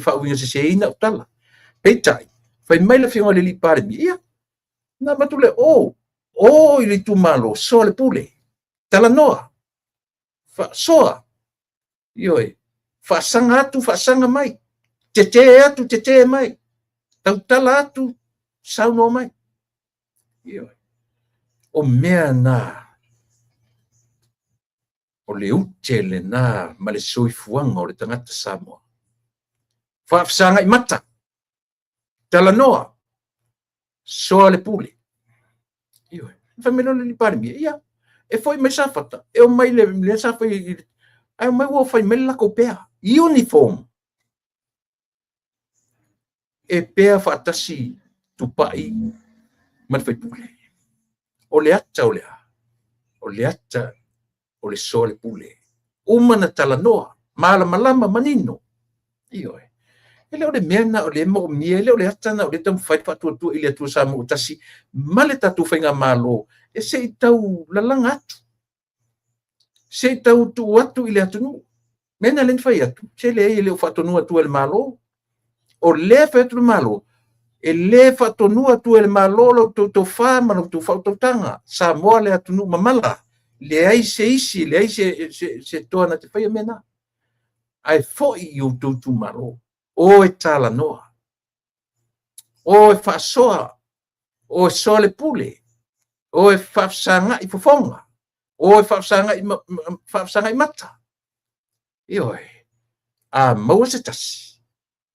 fa winga se ina utala. Peitai. Fai mai la fionga le li pare ia. Na matule ili tu malo so le pule. Tala noa. Fa soa. Ioe. Fa sanga mai. Tete mai. Tautala atu sauno mai. Ioe. O mea na. O le utele na ma le soifuanga o le tangata Samoa. Fa sanga i mata. Tala noa. Soa le pule. Ioe. Fa meno le pare mia. Ia. E foi mai safata. E o mai le safa ai mai wo fai mela ko pea. Uniform. E pea fatasi tupai man fai pule. O le ata o le so le pule. Uma na tala noa. Malama manino. Ioe. E leo le mena o le mo mie leo le ata na o le tam fai fatu ile tu sa mo tasi male tatu fainga malo. E se tau lalanga atu. Se tau tu atu ile atu nu. Mena len fai atu. Se le ile o fatu nu atu el malo. O le fatu le malo. E le fatu nu atu el malo lo to fa ma lo to fa to tanga. Sa mo le atu nu mamala. Le ai se isi, le ai se toa na te fai mena. Ai fo i o tu malo. O e tala noa. O e fa soa. O e soa le pule. O e whafsanga i fofonga. O e whafsanga i mata. Ioe. A maua se tasi.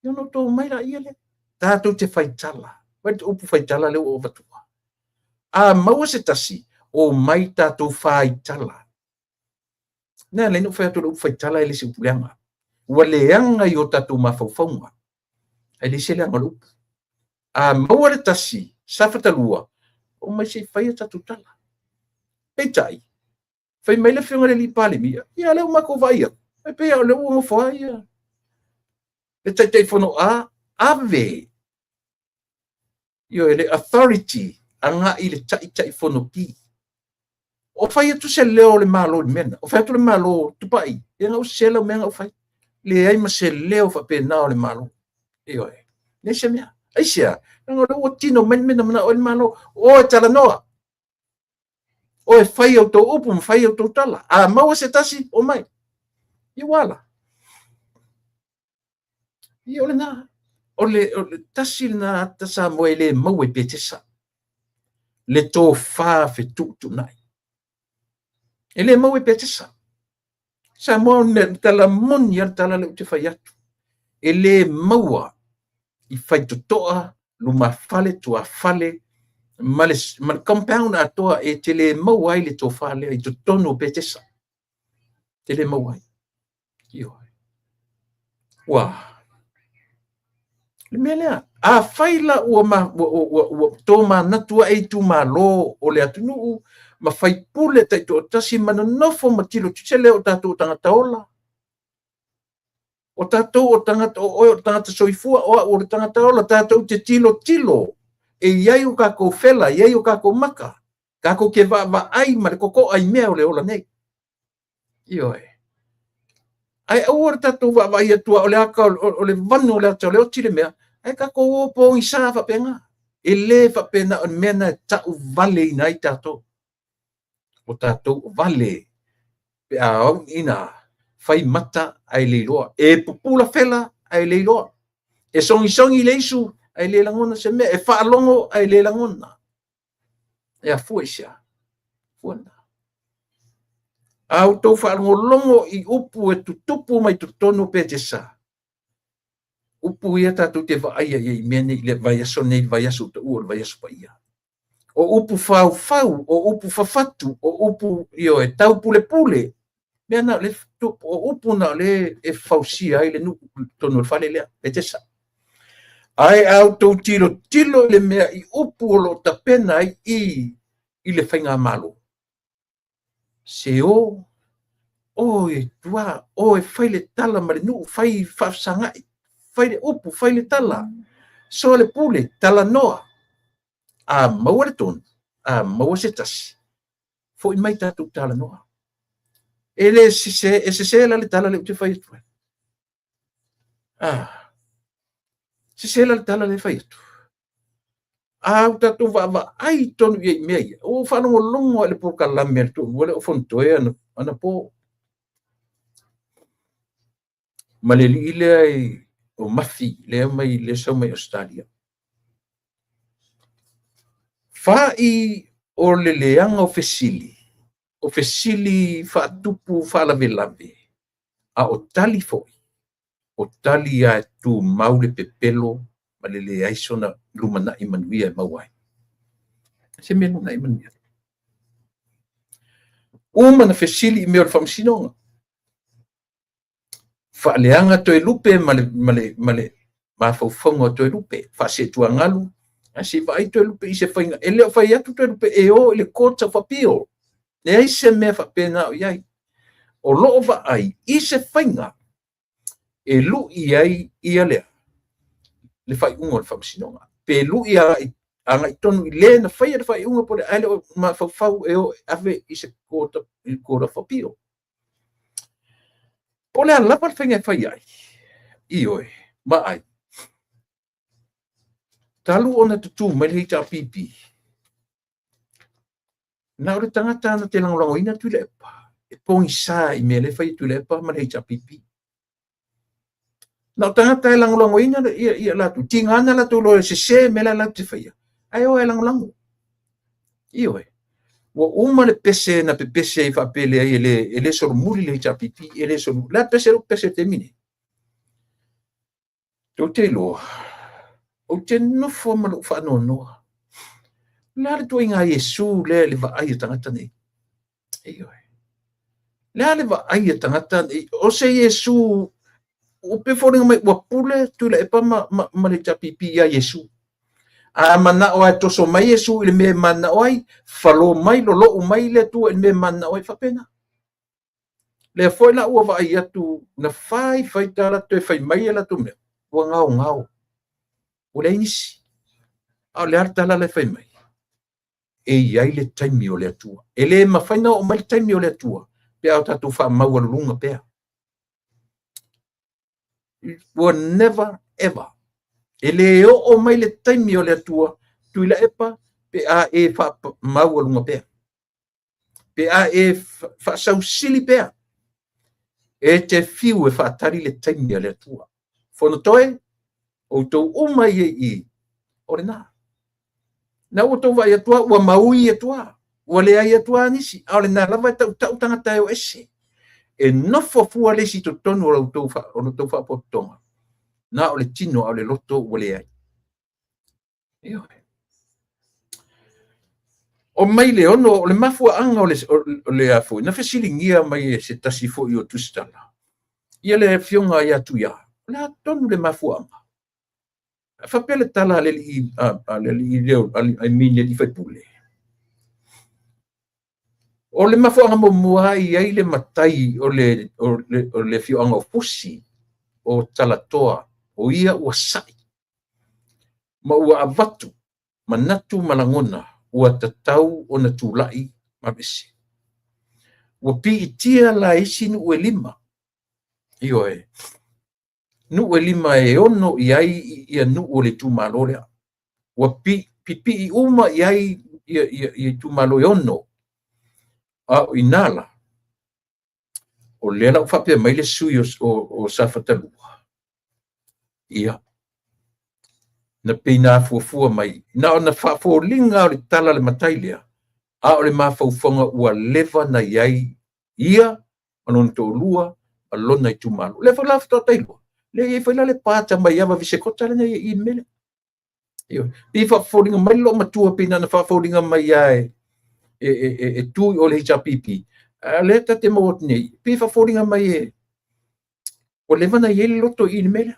Io no tō maira ia le. Tātou te whaitala. Wai te upu whaitala leo o watua. A maua se tasi. O mai tātou whaitala. Nā le no whaiatu le upu whaitala e le se upuleanga. Ua leanga i o tātou mawhauwhaunga. E le se leanga le upu. A maua le tasi. Safatalua. O mai se whaia tatu tala. Peitai. Whai mai le whiunga le li pale mia. Ia leo mako vaia. E pea leo o mwhaia. Le tei whono ave. Io le authority. Anga i le tai whono ki. O whaia tu se leo le malo le mena. O whaia tu le malo tupai. E ngau se leo mea ngau whai. Le aima se leo whape nao le malo. Io e. Ne se mea. Aisia. Nga o tino mena mana o le malo. O e tala noa. O e whai au tō upu, whai au tō tala. A maua se tasi o mai. I wala. I ole nā. O le tasi nā tasa mo e le mau e petesa. Le tō whawhe tūtu nai. E le mau e petesa. Sa mo ne tala moni an tala le te whai atu. E le maua i whai tutoa, luma fale tua fale, mal compound atoa e te le mauai le tō whale i to tono petesa. Te le mauai. Io. Wā. Le mea lea. A whaila ua tō manatua e tu malo o le atunuu, ma whai pule tai tō tasi manonofo ma tilo tutele o tātou tangata ola. O tātou o tangata soifua o tangata ola tātou te tilo. E iai o kako whela, iai o kako maka. Kako ke wa ai ma le koko ai mea o le ola nei. Ioe. Ai au tātou wa ai atua o le aka o le vanu o le ata o le oti le mea. Ai kako opo i sa whapenga. E le whapena o mena tau vale i nai tātou. O tātou vale. Pe a au ina. Whai mata ai leiloa. E pupula whela ai leiloa. E songi leisu ai le langona se mea. E whaalongo ai le langona. E a fuesia. Fuana. Au tau whaalongo longo i upu e tutupu mai tutonu pe te sa. upu ia tātou te whaia i mea nei le vai aso nei vai aso ta ua vai aso pa ia. O upu fau, o upu fafatu, o upu io e tau pule pule. Mea na le o upu na le e fausia ai le nuku tonu le whale lea, e te sa. Ai au tau tilo le mea i upu o lo tapena ai i le whainga malo. Se o e tua, o e whaile tala ma le nuku, whai whafsangai, whaile upu, whaile tala. So le pule, tala noa. A maua le tonu, a maua se tasi. Fo i mai tātou tala noa. Ele se la le tala le te whai atu. Se la le tala le whai atu. Au tātou wa ai tonu i mea. O whanongo longo le po kalame le tonu. Wale o fontoe ana po. Ma le li le o mafi le mai le sau mai Australia. Fai o le leanga o fesili. O fesili whaatupu whalawelawe. A o tali foi. O tali a tu maule pepelo ma le aisona lumana i manuia e mauai. Se mea luna i manuia. Uma na fesili i mea o whamsinonga. Whaaleanga toi lupe ma faufonga toi lupe. Whase tua ngalu. A se vai toi lupe i se whainga. E leo whai atu toi lupe e o le kota whapio. Ne ai se mea whapena o iai. O loo wa ai i se whainga. E lu i ai i alea. Le whai unga le whamsinonga. Pe lu i ai anga i tonu i le na whai whai unga po le aile o ma whau e o ave i se kota whapio. Po le alapa le whainga whai ai. I oe, ma ai. Talu ona tutu mai le hita pipi. Na ore tangata ana te langolango ina tu le epa. E pongi sa i mea le whai tu le epa ma le hita pipi. Na tangata e langolango ina i latu. Tingana latu loe se me la latu te whaia. Ai o e langolango. I oe. Wa uma le pese na pese i whapele ai ele soro muri le hita pipi. Ele soro, la pese te mine. Tau te loa. O te nofo malu whanau noa. Lea le tua inga Yesu le wa ai tangata nei. Eoi. Lea le wa ai tangata nei. O se Yesu, o pe whoringa mai wapule, tu le epa ma le tapipi ya Yesu. A mana o ai toso mai Yesu, ile me mana o ai, whalo mai, lolo mai le tu, ile me mana o ai whapena. Le foi la ua wa ai atu, na whai tala tu e whai mai ala tu mea. Ua ngao. O le inisi. Au le artala le whai mai. E iai le taimi o le atua. E le mawhaina o mai taimi o le atua. Pea au tatu wha maua lunga pea. It will never, ever. E le o mai le taimi o le atua. Tui la epa, pea e wha maua lunga pea. Pea e wha sausili pea. E te fiu e wha tari le taimi o le atua. Fono toe, o tau umai e i. Ore nā. Na o tau vai atua, ua maui atua. Ua le ai atua nisi. Aole nā lava tau tangata e o ese. E nofo fua le si to tonu o tau wha potonga. Na o le tino o le loto ua le ai. Eo. O mai le ono, o le mafua anga o le afu. Na fesilingia mai e se tasi fo i o tustala. Ia le fionga i atu ia. La tonu le mafua anga. Whapele tala le li leo, ai mine li whai pule. O le mafuanga mo muai ai le matai o le fioanga o pusi, o talatoa, o ia ua sai. Ma ua avatu, ma natu malangona, ua tatau o na tūlai ma bese. Ua pi itia la isi nu ue lima. Io e. Nu e lima e ono i ai ia nu o le tūmalorea. Ua pipi i uma i ai i tūmalo e ono. A o inala. O lela o whapea mai le sui o safatalua. Ia. Na peina fuafua mai. Na o na whafolinga o le tala le matailea. A o le mawhauwhanga ua lewa na iai ia, anon tō lua, alona i tūmalo. Lewa lafta tailua. Le foi le pata mai ava vise kota le i mele. Io, pi fa folinga mai lo matua pina na fa folinga mai ai e tu o le HRPP. Le ta te mo nei. Pi fa folinga mai e o le vana ye loto i mele.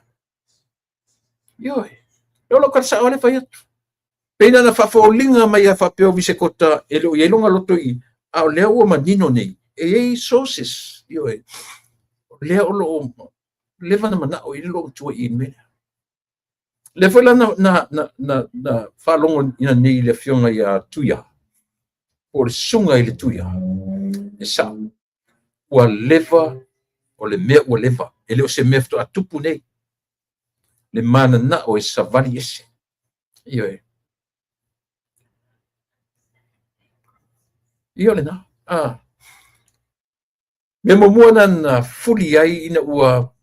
Io, lo ka sa ole fa atu. Pena na fa folinga mai a fa peo vise kota e lo ye longa loto i. A le o manino nei. E sources. Io, le o lo le vana mana o i lo tu i mele. Le foi lá na falongo ina nei le fionga ia tuia. O le sunga i le tuia. E sa. Ua leva, o le mea ua leva. E leo se mea fto atupu nei. Le mana na o e savali ese. Io e. Io le na. Me momuana na fuli ai ina ua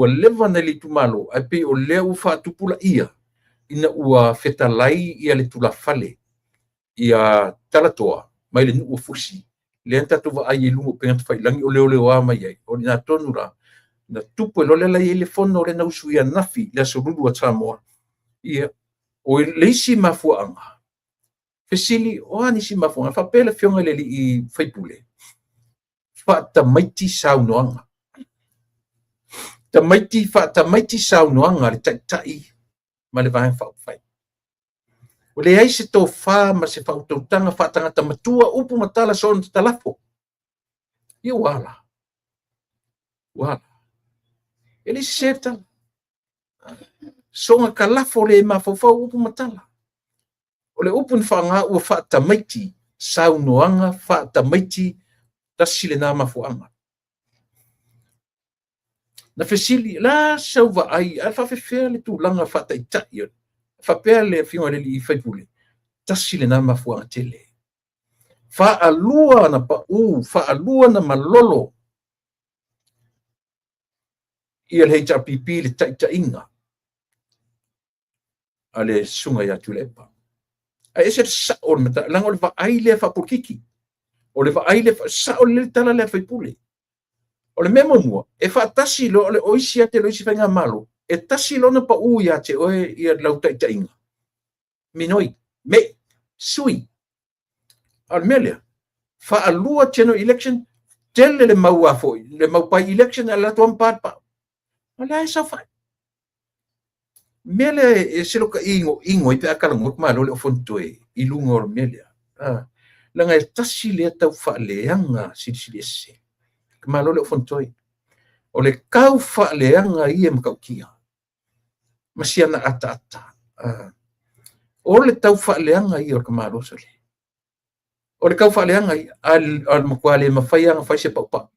leva na li tumalo. Ai pe o lea u fa atupula ia. Ina ua fetalai ia le tula fale. Ia talatoa. Mai le nuu fusi. Le anta tuwa ai lungo pengat fai langi o leo a mai ai. O na tonu ra. Na tupu e lole la i le fono o le na usu ia nafi le asorulu a Samoa. Ia. O le isi mafuanga. Fesili o anisi mafuanga. Fa pele fionga le li i faipule. Fa ta maiti saunoanga. Ta maiti saunoanga le tai ma le vahe fai. O le ai se tō whā ma se whautautanga whātangata matua upu matala so na talafo. Ia wala. Wala. E le se tala. Songa ka lafo le mawhawhau upu matala. O le upu ni whanga ua whaatamaiti saunoanga whaatamaiti tasile nā mafuanga. Na fesili la sauva ai a whawhewhea le tūlanga whaataitai. Whapea le whiunga le li i whaipule. Tasile nā mafuanga tele. Whaalua na whaalua na malolo. Ia le HRPP le taitainga. A le sunga ia tulepa. A ese sa o le mata, langa o le vai le whapukiki. O le vai le sa o le tala le whaipule. O le memo mua, e whaatasi lo o le oisi ate lo isi whainga malo. E tasi lona pa ui ate oe ia lau taitainga. Minoi, me, sui. Al melia, whaalua tino election, tele le mau afo, le mau pai election ala tuan pa. Ala e sa whai. Melia e siloka ingo i pe akala ngot malo le ofontoe, i lunga o melia. Langa e tasi le tau whaaleanga sili ese. Malo le ofontoe. O le kau whaaleanga i e makaukia. Masiana ata. O le tau whaaleanga i o kamalo sole. O le kau whaaleanga i al makuale mawhaianga whaise paupa.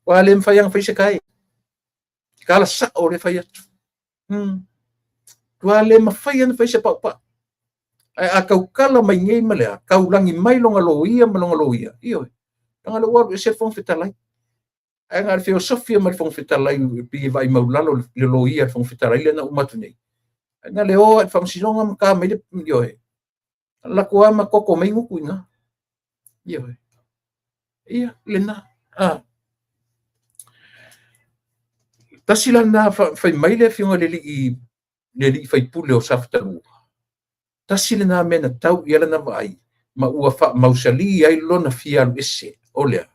Wale mawhaianga whaise kai. Kala sa o le whaiatu. Wale mawhaianga whaise paupa. A kau kala mai ngei malea. Kau langi mai longa loia. Iyo. Longa loa e se fong fitalai. Ai ngā filosofia mai fong fitalai pi vai maulalo le loia fong fitalai le na umatu nei. Nga leo at whamsinonga maka mai le yohe. Lako ama koko mai nguku inga. Yohe. Ia, le na. Tasila na whai mai le whiunga le li whai pule o saftaru. Tasila na mena tau iala na vai. Ma ua wha mausali ai lona fialu ese. Olea.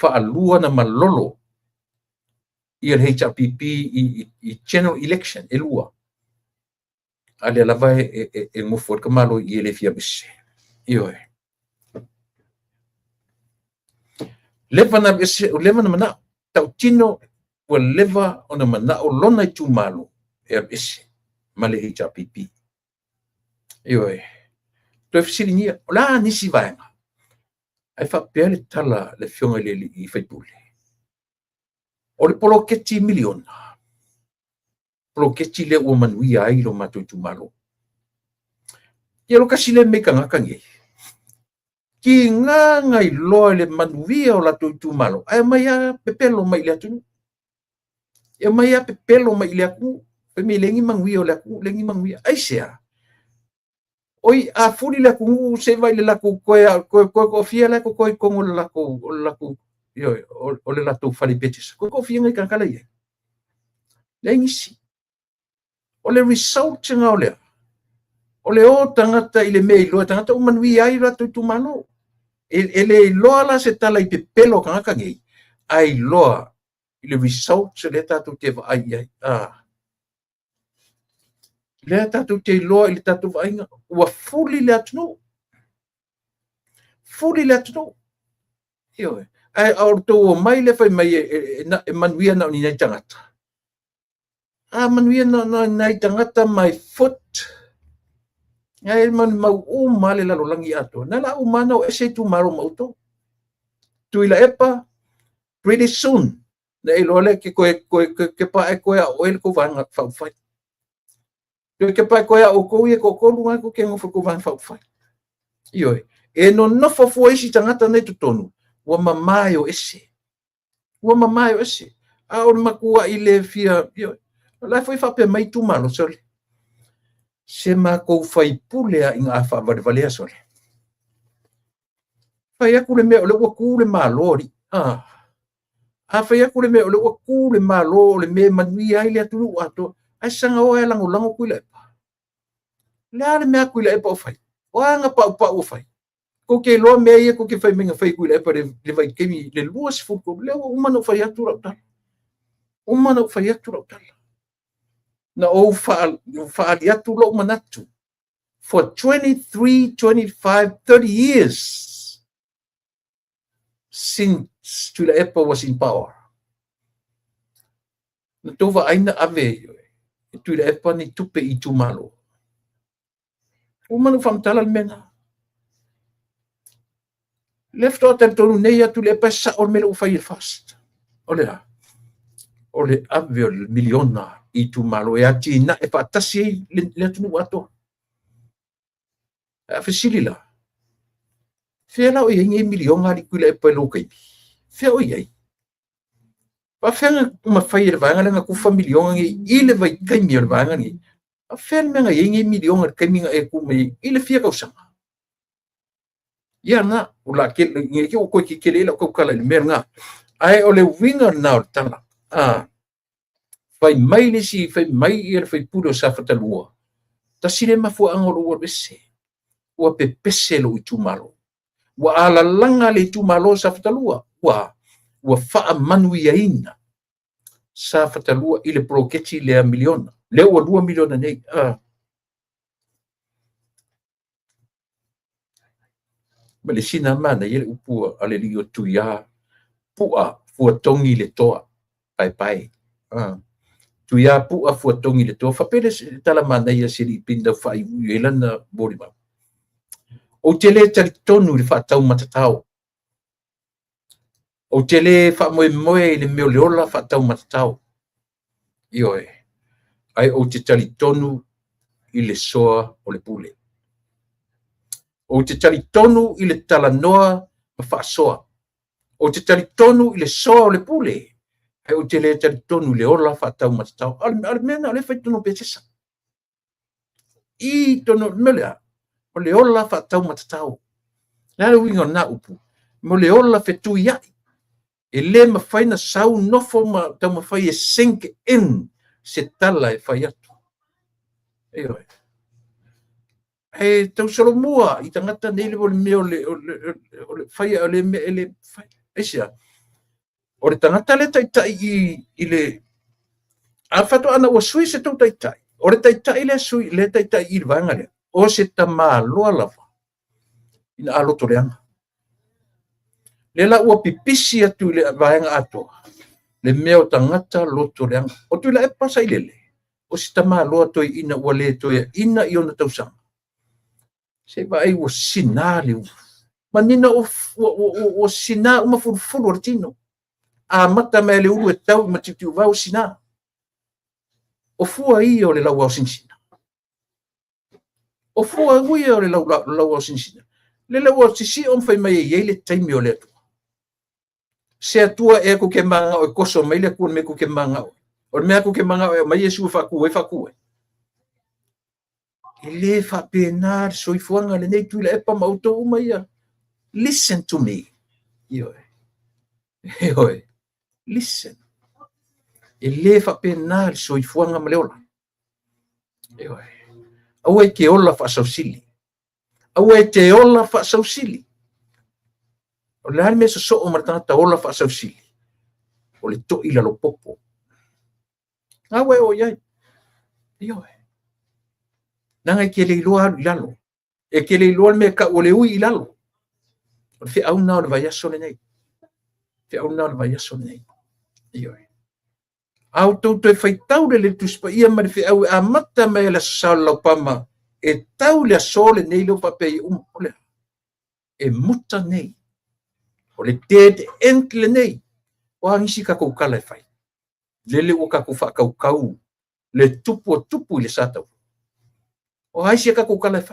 Whaalua na malolo. Ia HRPP i general election e lua. Ale lava e ngofu ka malo i le fia bese. Io e. Leva na mana tau tino ua leva o na mana o lona i tu malo e bese ma le HRPP. Io e. Toi fisiringia, la nisi vaenga. Ai whapea le tala le whiunga le i whaipule. O le poloketi miliona. Poloketi le ua manuia ai lo mato i tu malo. Ia lo kasi le meka ngakangi. Ki nganga i loa le manuia o lato i tu malo. Ai mai a pepelo mai le atu. Ia mai a pepelo mai le aku. Pemi lengi manguia o le aku. Lengi manguia. Ai sea. Oi a furi la ku se vai le la ku ko fia la ku ko le la ku o le latou fale betis ko fianga ka kala ia le ngisi o le result nga o le o tangata i le mei loa tangata o manui ai rato tu mano ele loa la se tala i pe pelo kanga ngi ai loa i le result se le tatu te ai le tatu te loa i le tatu vai ua fully le atno ai au to mai le fai mai e manuia na ni tangata manuia na nai tangata my foot ai man mau male la langi ato na la umana o ese tu maro mauto tu ila epa pretty soon na ilole ke pa e koa o el ko vanga fa fa ke pa koa o ko ye ko lunga ko ke ngofo ko vanga fa fa e no fo fo isi tangata nei tonu wa mamayo ese a o makua ile fia la foi fa pe mai tu malo sole se ma ko fai pule a inga fa valea sole fai aku le me o le ku le malori a fai aku le me o le ku le malo le me manui ai le atu ato ai sanga o ela ngolango ku le le me aku le pa fai o anga pa o fai ko ke lo me ia ko ke fai minga fai ku le pa le vai kemi le luas fu ko le o mano fai atu ta na o fa atu lo manatu for 23, 25, 30 years since Tula Epa was in power. Na tova aina ave Tula Epa ni tupe i tumalo. Umanu famtala mena. Left out and tonu neia Tula Epa sa or mele ufai fast. Ole ave miliona i tumalo e ati na e patasi le tunu ato. Fasilila. Fela o yengi miliona di kula Epa lokai. Fea o yei. Pa fenga uma fai le vanga nga kufa miliona ngi ile vai kai mi le vanga ngi. A fen menga yengi miliona kai mi e ku me ile fia ka usanga. Ya na ula ke ngi ko ki kele la ko kala le merga. Ai ole winga na tala. Fai mai le si fai mai ir fai pudo sa fatalua. Ta sile mafu angolo wa bese. Wa pepese lo itu malo. Wa ala langa le itu malo sa fatalua. Wa faa manui aina sa fatalua ile proketi le miliona le o 2 miliona nei mele sina mana ile upua ale lio tuia pua fuatongi le toa pai tuia pua fuatongi le toa fa pele tala mana ia sili pinda fai uelana borima o tele tonu le fa tau matatau o tele fa moe le meoleola fa tau matatau ai o te tali tonu i le soa o le pule o te tali tonu i le talanoa ma fa soa o te tali tonu i le soa o le pule ai o te le tali tonu le ola fa tau matatau al mena le fai tonu petesa i tonu melea o le ola fa tau matatau la le winga na upu mo le ola fe tu ia e le mawhaina sau nofo ma tau mawhai e sink in se tala e whai atu. E tau solo mua i tangata nei le meo le whai o le me le whai. Eisia, o le tangata le taitai i le a whato ana o sui se tau taitai. O le taitai le sui le taitai i le vanga lea. O se ta maa loa lava. Ina aloto leanga. Le la ua pipisi atu le vaenga ato. Le meo tangata loto leanga. O tu la e pasa i lele. O si tama loa toi ina ua le toi ina i ona tausanga. Se vai ua sina le ua. Manina o sina uma furu artino. A mata me le ulu e tau ma titu vau sina. O fua i o le lau au sinsina. O fua ui o le lau au sinsina. Le lau au sisi on fai mai e le taimi o le atua. Se atua e ko ke manga o koso mai le kuan me ko ke manga o me ko ke manga o mai Yesu fa ku ele fa penar so i fuanga le nei tu le epa mauto mai listen to me E oi, listen. E le whapena le soifuanga ma le ola. E oi. Au e ke ola whasausili. Au e te ola whasausili. O le hali me so o martata ola whasausili. O le to ila lo popo. Au e o iai. E oi. Nanga e ke le iloa ilalo. E ke le iloa me ka o le ui ilalo. O le au na o le vai aso le nei. Te au na le vai aso le nei. E oi. Au tau te whaitau le tuspa ia ma le au a mata me le sasau lau pama. E tau le asole nei lo papei ole. E muta nei. O le dead end le nei. O angisi ka koukala e whai. Lele o ka kau. Le tupu le satau. O haisi ka koukala e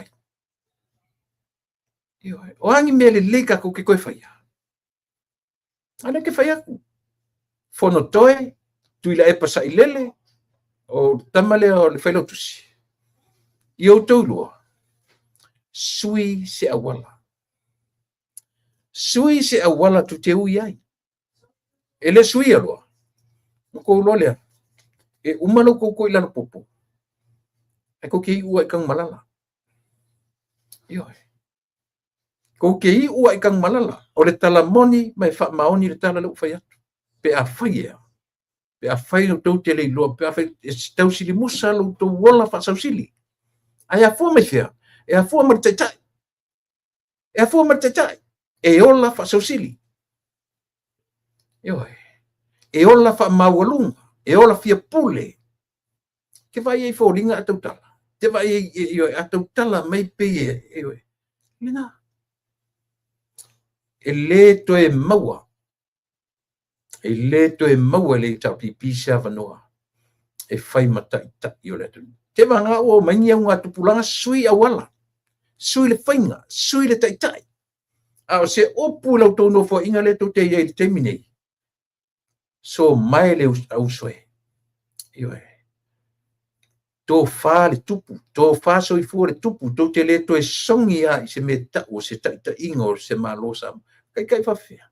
whai. O angi me le le ka kouke koe whai. Ana ke whai aku. Fono toe. Tuila e pasa i lele. O tamale o le whailotusi. I au taulua. Sui se awala. Sui se awala tu te ui ai. E le sui aloa. Ko ulo lea. E umalo ko ilano popo. E ko kei ua ikang malala. Ioi. Ko kei ua ikang malala. O le tala moni mai wha maoni le tala lau whai atu. Pe a whai ea. Pe a whai lau tau te lei loa. Pe a whai tau sili musa lau tau wala wha sau sili. Ai a fua mai whea. E a fua martaitai. E a fua martaitai. E ola wha sau sili. Ioi. E ola wha maualunga. E ola fia pule. Ke vai e fōringa atau tala. Te vai e atau tala mai pe e. Lena. E le to e maua. E le to e maua le tau pipi sia vanoa. E whai matai tai o le atu. Te wanga o maingia unga tupulanga sui awala. Sui le whainga. Sui le tai tai. A se opu lau tau no fo inga le to te iei te minei. So mai le au soe. Ioi. Tō whā le tupu, tō whā soi fua le tupu, tō te le tō e songi a i se me tau, se taita inga o se malo sam. Kai whawhea.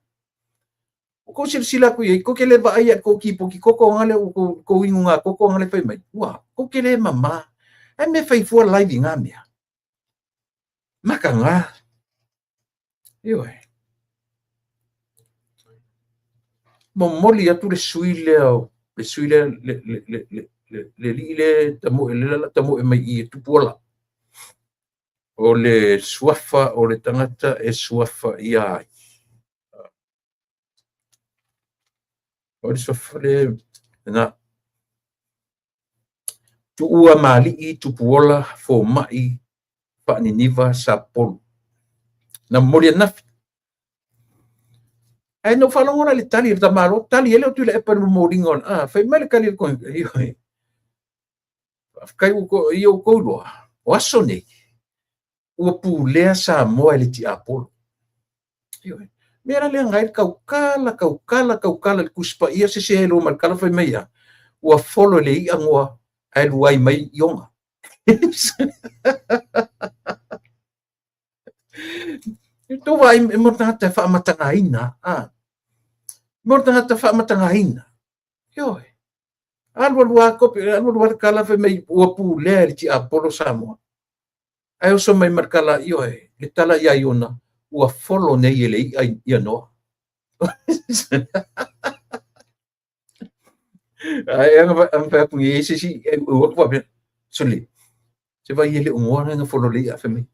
O ko sila ku iei, ko ke le wa aia ko ki poki koko ngale o ko ingu ngā koko ngale whai mai. Ua, ko ke le mama, e me whai fua laivi ngā mea. Maka ngā. Ioi. Momoli atu le sui leo, le sui le lile tamo e mai i tupuola. O le suafa o le tangata e suafa i ai. O le suafa le na tu ua mali i tupuola fo mai pa ni niva sa polu. Na moli nafi. Ai no falongona le tali ta malo, tali ele o tu le e pa no moringon. Ah, fai male kali ko i. Kai uko io koulua. O aso nei. Ua pulea sa moa le ti apolo. Mera le ngai kaukala le kuspa ia se elo mal kala fai meia. Ua folo le i angoa ai luai mai ionga. Ito vai mo tangata fa matangaina. Ah. Mo tangata fa matangaina. Yoi. Alua kala fai mai ua pulea le ti apolo sa moa. Ai oso mai markala ioe, le tala ia iona, ua folo nei ele ia noa. Ai anga whai pungi e se si, ua kua pia, soli, se vai ele ungoa nga folo le ia whamei.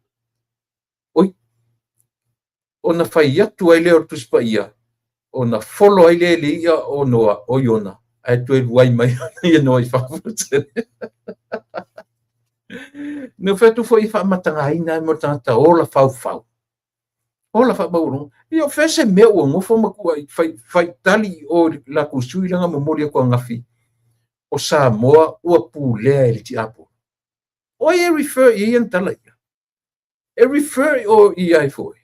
Oi, o na whai atu ai leo tuspa ia, o na folo ai le ia o noa, o iona, ai tue luai mai ia noa i whakawuta. No fetu foi fa matangaina mo tanta ola fau. Ola fa bauru. Io fese me o mo fo maku fai tali o la kusui langa memoria ko ngafi. O sa moa o pule ele ti apo. O e refer i entala. E refer o i ai foi.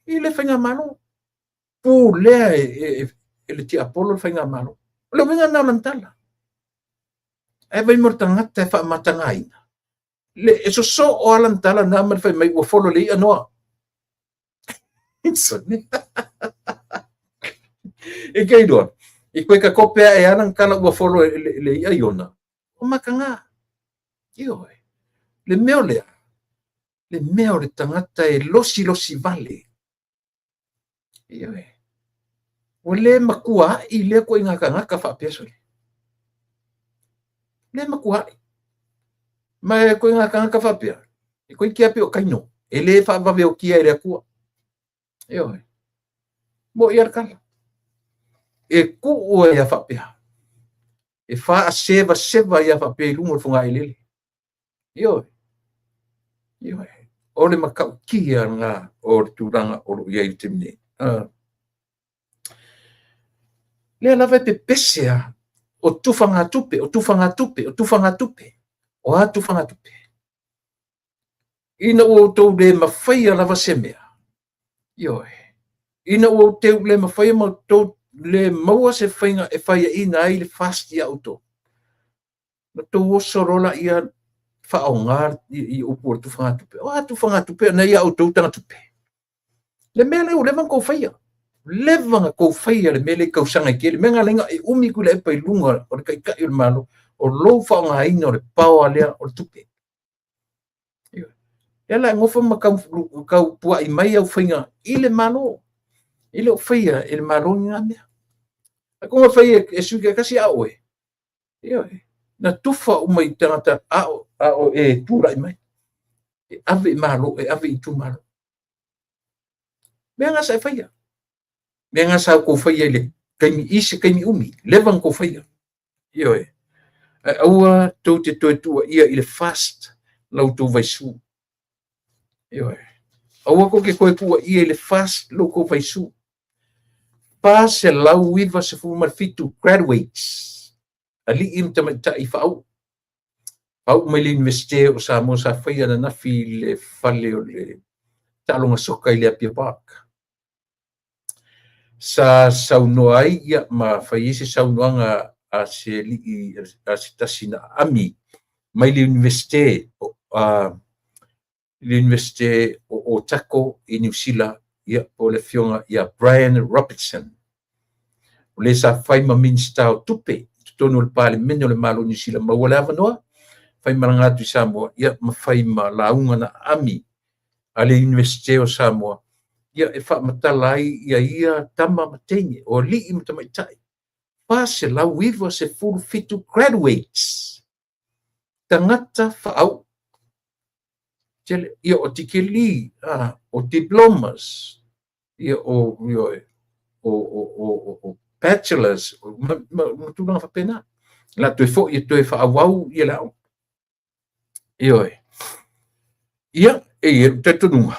Le fenga malo. Pule ele ti apolo fenga malo. Lo venga na mantala. E vai mortanga te fa matangaina. Le eso so o alantala na mar fai mai o folo le anoa. Insone. E kei doa. I koe ka kopea e anang kala ua folo le ia iona. O makanga. Io le meo lea. Le meo le tangata e losi vale. Io o le makua i le koe ngaka whapesa. Le makua. Ma e koe ngaka whapea. E koe kia pe o kaino. E le whawawe o kia e rea kua. Io mo i arkala. E ku ua ia whapea. E wha seva ia whapea i lungo whunga i lele. Io o le makau kia ngā o le tūranga o lo ia i te mine. Lea lawa pe pesea o tufanga tupe. O a tufanga tupe. Ina o tau le mawhaia lawa semea. Ina o tau le mawhaia ma tau le maua se whainga e whaia ina ai le fasti auto. Na tau o sorola ia whaongar i upu o tufanga tupe. O a tufanga tupe na ia auto tanga tupe. Le mea leo levan kou whaia. Levanga kou whaia le mele kau sanga ke le menga lenga e umiku le epa i lunga o le kai o le malo o lou whaonga haina o le paua lea o le tupe. Ela ngofa ma kau pua i mai au whainga i le malo. I le o whaia i le malo ni ngā mea. A konga whaia e suke kasi au e. Na tufa umai tangata ao e tūra i mai. E ave i malo, e ave i tū malo. Mea ngasa e whaia. Mea ngasa au kou whaia i le kaimi isi, kaimi umi. Levan kou whaia. Aua tau te toe tua ia i le fast lau tau vaisu. Aua ko ke koe kua ia i le fast lau kou vaisu. Pa se lau wiva se fu marfitu graduates. Ali im tamata i whau. Whau mai le universite o sa mo sa whaia na nafi le whale o le talonga soka i le Apia Park. Sa saunoa ai ia ma whai se saunoanga a se li a se tasina ami mai le universite o Tako i New Zealand ia o le fionga ia Brian Robertson. O le sa whai ma minsta o tupe tonu le pale mene o le malo New Zealand ma wale avanoa whai marangatu i Samoa ia ma whai ma launga na ami a le universite o Samoa ia e wha matala ai ia tama matenge o li i matamaitai. Pa se lau iwa se fulu fitu graduates. Tangata whaau. Ia o tikeli, o diplomas, ia o bachelors, matulanga whapena. La toi fo ia toi whaawau ia lau. Ia te tununga.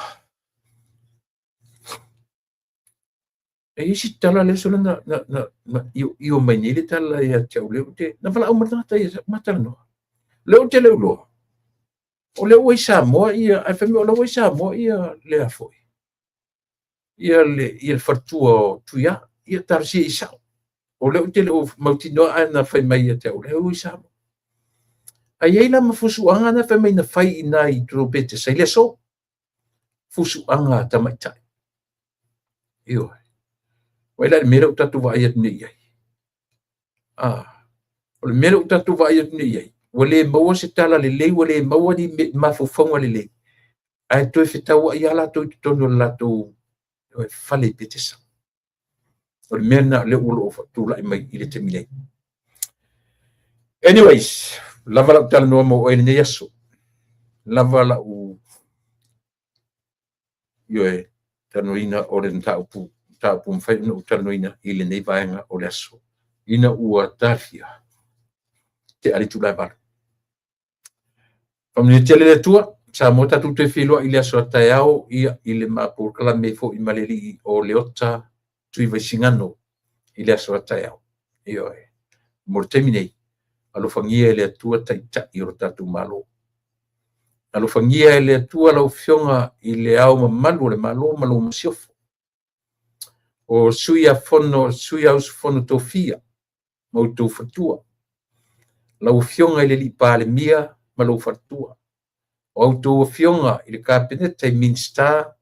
E isi tala le sona na io mai ni le tala ia tau leo te na wala au matangata ia matala noa. Leo te leo loa. O leo oi Samoa ia ai whemi o leo oi Samoa ia le afoi. Ia le whartua o tuia ia tarsi i sao. O leo te leo mauti noa ana whai mai ia tau leo oi Samoa. Ai eila ma fusuanga na whai mai na whai ina i trobete sai le so. Fusuanga tamaitai. Io. Wala le mera utatu wa ayat ni yai. Le mera utatu wa ayat ni yai. Wale maua se tala le lei, wale maua ni mafufonga le lei. Ai toi fitawa ia la toi tono la to fale petesa. Le mera le ulo of tu la mai ile te milei. Anyways, lava la tala no mo ene yaso. Lava la u tanoina o le taupu. Tapu mwhai na utanoina i le nei vaenga o le aso. Ina ua tafia. Te aritu lai vara. Pamini te le tua, sa mo tatu te whiloa i le aso a tai au, ia i le mapurkala me fo i maleri o le ota tui vaisingano i le aso a tai au. Io Mo te minei, alofangia le atua taita i o tatu malo. Alofangia le atua lau fionga i le au mamalu le malo masiofo. O suia usu fono tofia, mau tau fatua. Lau fionga i le li pale mia, ma lau fatua. O au tau fionga i le kabineta i minsta,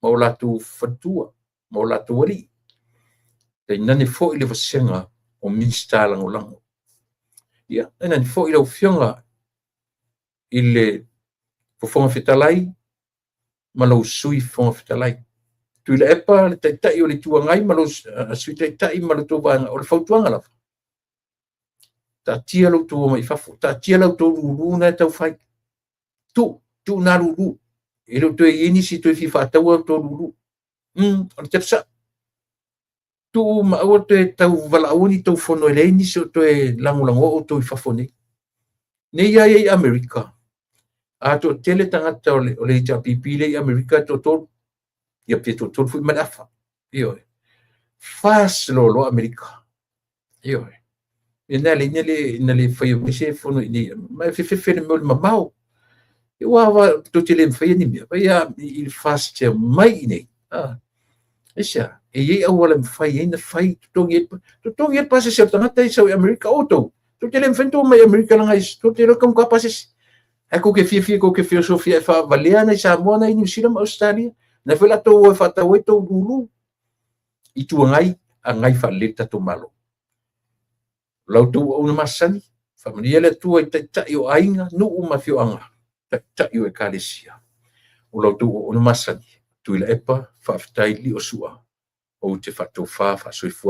mau latu fatua, mau latu wari. te nane fo ile vasenga o minsta lango. Ia, nane fo ile ufionga ile fofonga fitalai, malau sui fonga fitalai. Tu ile epa le taitai o le tuangai, malau sui taitai malau tōwanga o le fautuanga lafa. Ta tia lau tō mai fafo, ta tia lau tō ruru na tau fai. Tu na ruru. E lau tō e inisi tō e fiwhātaua tō ruru. O le tepsa. Tu maua tō e tau walauni tau whono e leini so tō e langulango o tō i fafone. Nei ai Amerika. A tō tele tangata o le ita pipile i Amerika tō tō. Ia pe tō tō fui malafa. Io e. Fas lo Amerika. Io e. E nale whai o mese whono i ni. Mai whewhewhere me o le mamau. E wawa tō tele mwhai ni mea. Ia i fas te mai i nei. Esa. E iei au wala mwhai e na whai tutongi e pase se o tangata i sau i Amerika o tō. Tō tele mwhento mai Amerika langa isi. Tō tele kam ka pase si. E ko ke fia ko ke filosofia e wha valea na i Samoa na i New Zealand Australia. Na whela tō e whatau e tō ruru. I tuangai a ngai whaleta tō malo. Lau tō au na masani. Whamania le tua i taitai o ainga no o mawhioanga. Taitai o e kālesia. O lau tō au na masani. Tuila epa whawhitai li o sua. O te whatou wha soifua.